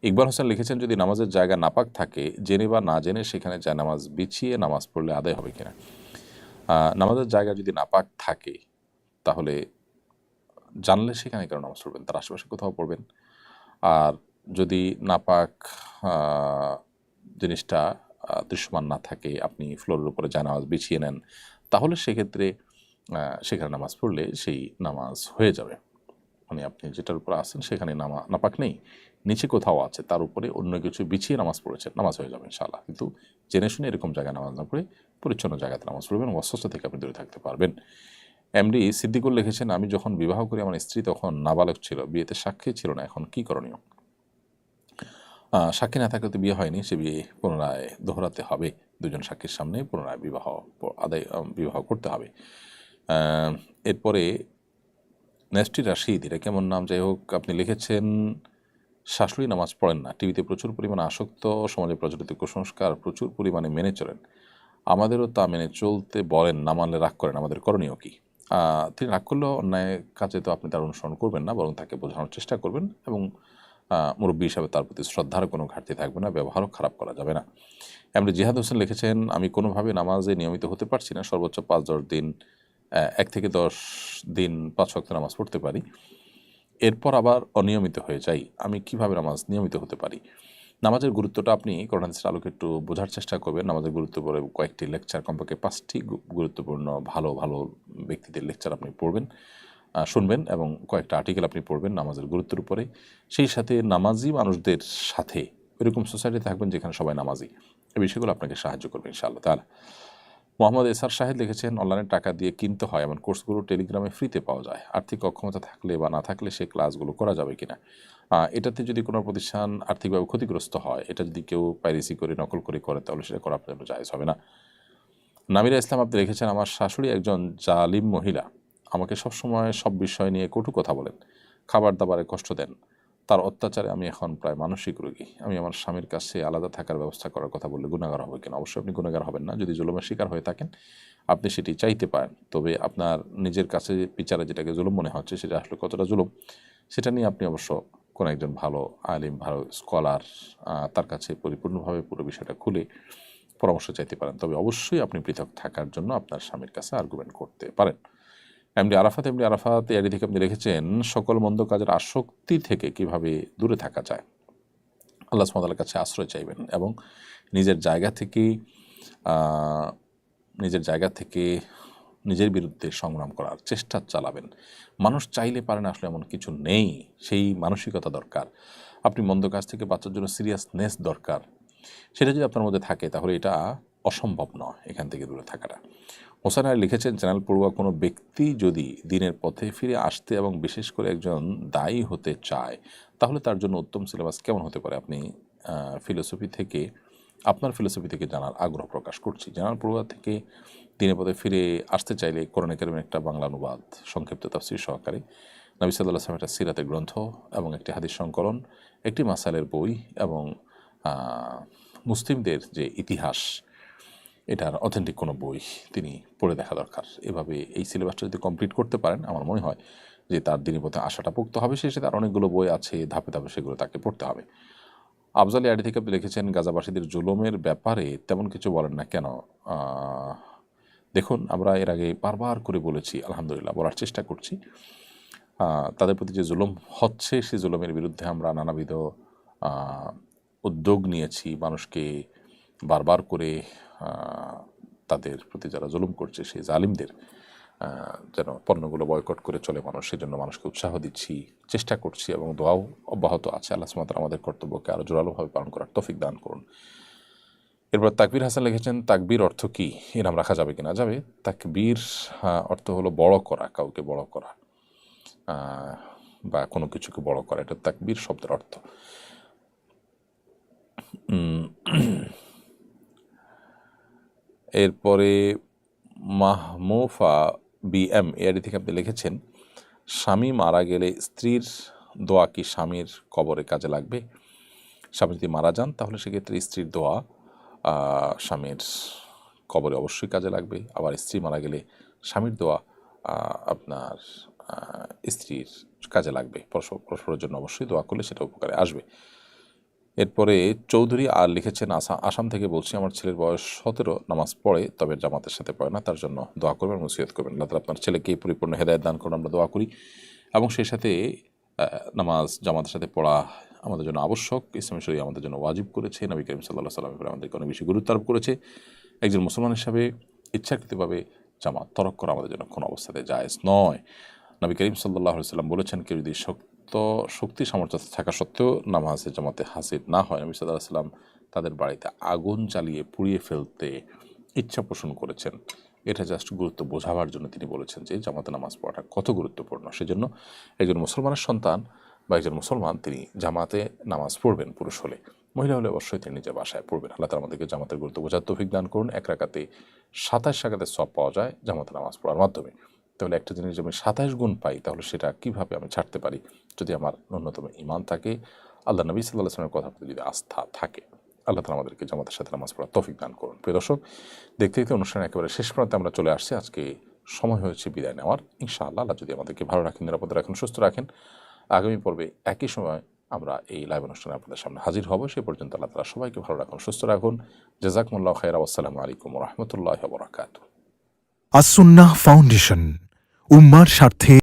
ইকবাল হোসেন লিখেছেন, যদি নামাজের জায়গা নাপাক থাকে, জেনে বা না জেনে সেখানে যায় নামাজ বিছিয়ে নামাজ পড়লে আদায় হবে কিনা? নামাজের জায়গা যদি নাপাক থাকে তাহলে জানলে সেখানে কেন নামাজ পড়বেন, তার আশেপাশে কোথাও পড়বেন। আর যদি নাপাক জিনিসটা দৃশ্যমান না থাকে, আপনি ফ্লোরের উপরে জানাজ বিছিয়ে নেন, তাহলে সেক্ষেত্রে সেখানে নামাজ পড়লে সেই নামাজ হয়ে যাবে। মানে আপনি যেটার উপরে আসছেন সেখানে নাপাক নেই, নিচে কোথাও আছে, তার উপরে অন্য কিছু বিছিয়ে নামাজ পড়েছেন, নামাজ হয়ে যাবে ইনশাআল্লাহ। কিন্তু জেনে শুনে এরকম জায়গায় নামাজ না পড়ে পরিচ্ছন্ন জায়গাতে নামাজ পড়বেন, অস্বস্থতা থেকে আপনি দূরে থাকতে পারবেন। এমডি সিদ্দিকুল লিখেছেন, আমি যখন বিবাহ করি আমার স্ত্রী তখন নাবালক ছিল, বিয়েতে সাক্ষী ছিল না, এখন কি করণীয়? সাক্ষী না থাকলে তো বিয়ে হয়নি, সে বিয়ে পুনরায় দোহরাতে হবে, দুজন সাক্ষীর সামনে পুনরায় বিবাহ করতে হবে। এরপরে নেস্টি রাশিদ, এটা কেমন নাম, যাই হোক, আপনি লিখেছেন শাশুড়ি নামাজ পড়েন না, টিভিতে প্রচুর পরিমাণে আসক্ত, সমাজে প্রচলিত কুসংস্কার প্রচুর পরিমাণে মেনে চলেন, আমাদেরও তা মেনে চলতে বলেন, না মানলে রাগ করেন, আমাদের করণীয় কি? তিনি রাগ করলেও অন্যায় কাজে তো আপনি তার অনুসরণ করবেন না, বরং তাকে বোঝানোর চেষ্টা করবেন, এবং মুরব্বী হিসাবে তার প্রতি শ্রদ্ধার কোনো ঘাটতি থাকবে না, ব্যবহারও খারাপ করা যাবে না। এমনি জিহাদ হোসেন লিখেছেন, আমি কোনোভাবে নামাজে নিয়মিত হতে পারছি না, সর্বোচ্চ 5-10 দিন 1 থেকে 10 দিন 5 ওয়াক্ত নামাজ পড়তে পারি, এরপর আবার অনিয়মিত হয়ে যাই, আমি কিভাবে নামাজ নিয়মিত হতে পারি? নামাজের গুরুত্বটা আপনি কোরআন হাদিসের আলোকে একটু বোঝার চেষ্টা করবেন। নামাজের গুরুত্ব পরে কয়েকটি লেকচার, কমপক্ষে 5টি গুরুত্বপূর্ণ ভালো ভালো ব্যক্তিদের লেকচার আপনি পড়বেন, শুনবেন, এবং কয়েকটা আর্টিকেল আপনি পড়বেন নামাজের গুরুত্বের উপরে। সেই সাথে নামাজি মানুষদের সাথে এরকম সোসাইটি থাকবেন যেখানে সবাই নামাজি, এই বিষয়গুলো আপনাকে সাহায্য করবে ইনশাআল্লাহ তাআলা। মোহাম্মদ এসার শাহেদ লিখেছেন, অনলাইনে টাকা দিয়ে কিনতে হয় এমন কোর্সগুলো টেলিগ্রামে ফ্রিতে পাওয়া যায়, আর্থিক অক্ষমতা থাকলে বা না থাকলে সেই ক্লাসগুলো করা যাবে কিনা? এটাতে যদি কোনো প্রতিষ্ঠান আর্থিকভাবে ক্ষতিগ্রস্ত হয়, এটা যদি কেউ পাইরেসি করে নকল করে তাহলে সেটা করা আপনার জন্য জায়েজ হবে না। নামিরা ইসলাম আপনি লিখেছেন, আমার শাশুড়ি একজন জালিম মহিলা, আমাকে সবসময় সব বিষয় নিয়ে কটু কথা বলেন, খাবার দাবারে কষ্ট দেন, তার অত্যাচারে আমি এখন প্রায় মানসিক রোগী, আমি আমার স্বামীর কাছে আলাদা থাকার ব্যবস্থা করার কথা বললে গুনাহগার হবে কিনা? অবশ্যই আপনি গুনাহগার হবেন না, যদি জুলুমের শিকার হয়ে থাকেন আপনি সেটি চাইতে পারেন, তবে আপনার নিজের কাছে বিচারে যেটাকে জুলুম মনে হচ্ছে সেটা আসলে কতটা জুলুম সেটা নিয়ে আপনি অবশ্য কোনো একজন ভালো আলিম, ভালো স্কলার, তার কাছে পরিপূর্ণভাবে পুরো বিষয়টা খুলে পরামর্শ চাইতে পারেন, তবে অবশ্যই আপনি পৃথক থাকার জন্য আপনার স্বামীর কাছে আর্গুমেন্ট করতে পারেন। এমডি আরাফাত এডি থেকে আপনি লিখেছেন, সকল মন্দ কাজের আসক্তি থেকে কিভাবে দূরে থাকা যায়? আল্লাহ সুবহানাহু ওয়া তাআলার কাছে আশ্রয় চাইবেন এবং নিজের জায়গা থেকে নিজের বিরুদ্ধে সংগ্রাম করার চেষ্টা চালাবেন। মানুষ চাইলে পারে না, আসলে এমন কিছু নেই, সেই মানসিকতা দরকার। আপনি মন্দ কাজ থেকে বাঁচার জন্য সিরিয়াসনেস দরকার, সেটা যদি আপনার মধ্যে থাকে তাহলে এটা অসম্ভব নয় এখান থেকে দূরে থাকাটা। হোসেন আলী লিখেছেন, চ্যানেল পড়ুয়া কোনো ব্যক্তি যদি দিনের পথে ফিরে আসতে এবং বিশেষ করে একজন দায়ী হতে চায় তাহলে তার জন্য উত্তম সিলেবাস কেমন হতে পারে? আপনি আপনার ফিলোসফি থেকে জানার আগ্রহ প্রকাশ করছি। চ্যানেল পড়ুয়া থেকে দিনের পথে ফিরে আসতে চাইলে কোরআন কারীমের একটা বাংলা অনুবাদ, সংক্ষিপ্ত তাফসীর সহকারে, নবী সাল্লাল্লাহু আলাইহি ওয়াসাল্লামের একটা সিরাতের গ্রন্থ এবং একটি হাদিস সংকলন, একটি মাসালের বই এবং মুসলিমদের যে ইতিহাস এটার অথেন্টিক কোনো বই তিনি পড়ে দেখা দরকার। এভাবে এই সিলেবাসটা যদি কমপ্লিট করতে পারেন আমার মনে হয় যে তার দিনের পথে আশাটা পোক্ত হবে। শেষে তার অনেকগুলো বই আছে ধাপে ধাপে, সেগুলো তাকে পড়তে হবে। আফজালি আইডি থেকে আপনি লিখেছেন, গাজাবাসীদের জুলুমের ব্যাপারে তেমন কিছু বলেন না কেন? দেখুন, আমরা এর আগে বারবার করে বলেছি, আলহামদুলিল্লাহ বলার চেষ্টা করছি, তাদের প্রতি যে জুলুম হচ্ছে সেই জুলুমের বিরুদ্ধে আমরা নানাবিধ উদ্যোগ নিয়েছি, মানুষকে বারবার করে তাদের প্রতি যারা জুলুম করছে সেই জালিমদের যেন পণ্যগুলো বয়কট করে চলে মানুষ, সেজন্য মানুষকে উৎসাহ দিচ্ছি, চেষ্টা করছি এবং দোয়াও অব্যাহত আছে। আল্লাহ সুবহানাহু ওয়া তাআলা আমাদের কর্তব্যকে আরও জোরালোভাবে পালন করার তৌফিক দান করুন। এরপর তাকবীর হাসান লিখেছেন, তাকবীর অর্থ কি? এর নাম রাখা যাবে কিনা? যাবে। তাকবীর অর্থ হলো বড় করা, কাউকে বড় করা বা কোনো কিছুকে বড় করা, এটা তাকবীর শব্দের অর্থ। এরপরে মাহমুফা বিএম এআডি থেকে আপনি লিখেছেন, স্বামী মারা গেলে স্ত্রীর দোয়া কি স্বামীর কবরে কাজে লাগবে? স্বামী যদি মারা যান তাহলে সেক্ষেত্রে স্ত্রীর দোয়া স্বামীর কবরে অবশ্যই কাজে লাগবে, আবার স্ত্রী মারা গেলে স্বামীর দোয়া আপনার স্ত্রীর কাজে লাগবে। পরস্পরের জন্য অবশ্যই দোয়া করলে সেটা উপকারে আসবে। এরপরে চৌধুরী আর লিখেছেন, আসাম থেকে বলছি, আমার ছেলের বয়স 17, নামাজ পড়ে তবে জামাতের সাথে পড়ে না, তার জন্য দোয়া করবেন, নসিহত করবেন। আল্লাহ তাআলা আপনার ছেলেকে পরিপূর্ণ হেদায়েত দান করুন, আমরা দোয়া করি। এবং সেই সাথে নামাজ জামাতের সাথে পড়া আমাদের জন্য আবশ্যক। ইসলামী শরীয়ত আমাদের জন্য ওয়াজিব করেছে, নবী করিম সাল্লাল্লাহু আলাইহি ওয়াসাল্লাম আমাদেরকে অনেক বেশি গুরুত্ব আরোপ করেছে। একজন মুসলমান হিসাবে ইচ্ছাকৃতভাবে জামাত তরক করা আমাদের জন্য কোনো অবস্থাতে জায়েজ নয়। নবী করিম সাল্লাল্লাহু আলাইহি ওয়াসাল্লাম বলেছেন, কেউ যদি শক্তি সামর্থ্য থাকা সত্ত্বেও নামাজে জামাতে হাজির না হয়, নবী সাল্লাল্লাহু আলাইহি ওয়াসাল্লাম তাদের বাড়িতে আগুন জ্বালিয়ে পুড়িয়ে ফেলতে ইচ্ছা পোষণ করেছেন। এটা জাস্ট গুরুত্ব বোঝাবার জন্য তিনি বলেছেন যে জামাতে নামাজ পড়াটা কত গুরুত্বপূর্ণ। সেজন্য একজন মুসলমানের সন্তান বা একজন মুসলমান তিনি জামাতে নামাজ পড়বেন, পুরুষ হলে। মহিলা হলে অবশ্যই তিনি নিজের বাসায় পড়বেন। আল্লাহ তাআলা আমাদেরকে জামাতের গুরুত্ব বোঝার তৌফিক দান করুন। এক রাকাতে 27 রাকাতের সওয়াব পাওয়া যায় জামাতে নামাজ পড়ার মাধ্যমে। তাহলে একটা জিনিস আমি 27 গুণ পাই, তাহলে সেটা কিভাবে আমি ছাড়তে পারি? যদি আমার ন্যূনতম ঈমান থাকে, আল্লাহ নবী সাল্লাল্লাহু আলাইহি ওয়াসাল্লামের কথার প্রতি যদি আস্থা থাকে। আল্লাহ তাআলা আমাদেরকে জামাতের সাথে নামাজ পড়ার তৌফিক দান করুন। প্রিয় দর্শক, দেখতে দেখতে অনুষ্ঠানের একেবারে শেষ প্রান্তে আমরা চলে আসছি। আজকে সময় হয়েছে বিদায় নেওয়ার। ইনশাআল্লাহ আল্লাহ যদি আমাদেরকে ভালো রাখেন, নিরাপদে রাখেন, সুস্থ রাখেন, আগামী পর্বে একই সময় আমরা এই লাইভ অনুষ্ঠানে আপনাদের সামনে হাজির হব। সে পর্যন্ত আল্লাহ তাআলা সবাইকে ভালো রাখুন, সুস্থ রাখুন। জাযাকুমুল্লাহু খাইরা। আসসালামু আলাইকুম ওয়া রাহমাতুল্লাহি ওয়া বারাকাতুহু। আসুন্নাহ ফাউন্ডেশন, উম্মার স্বার্থে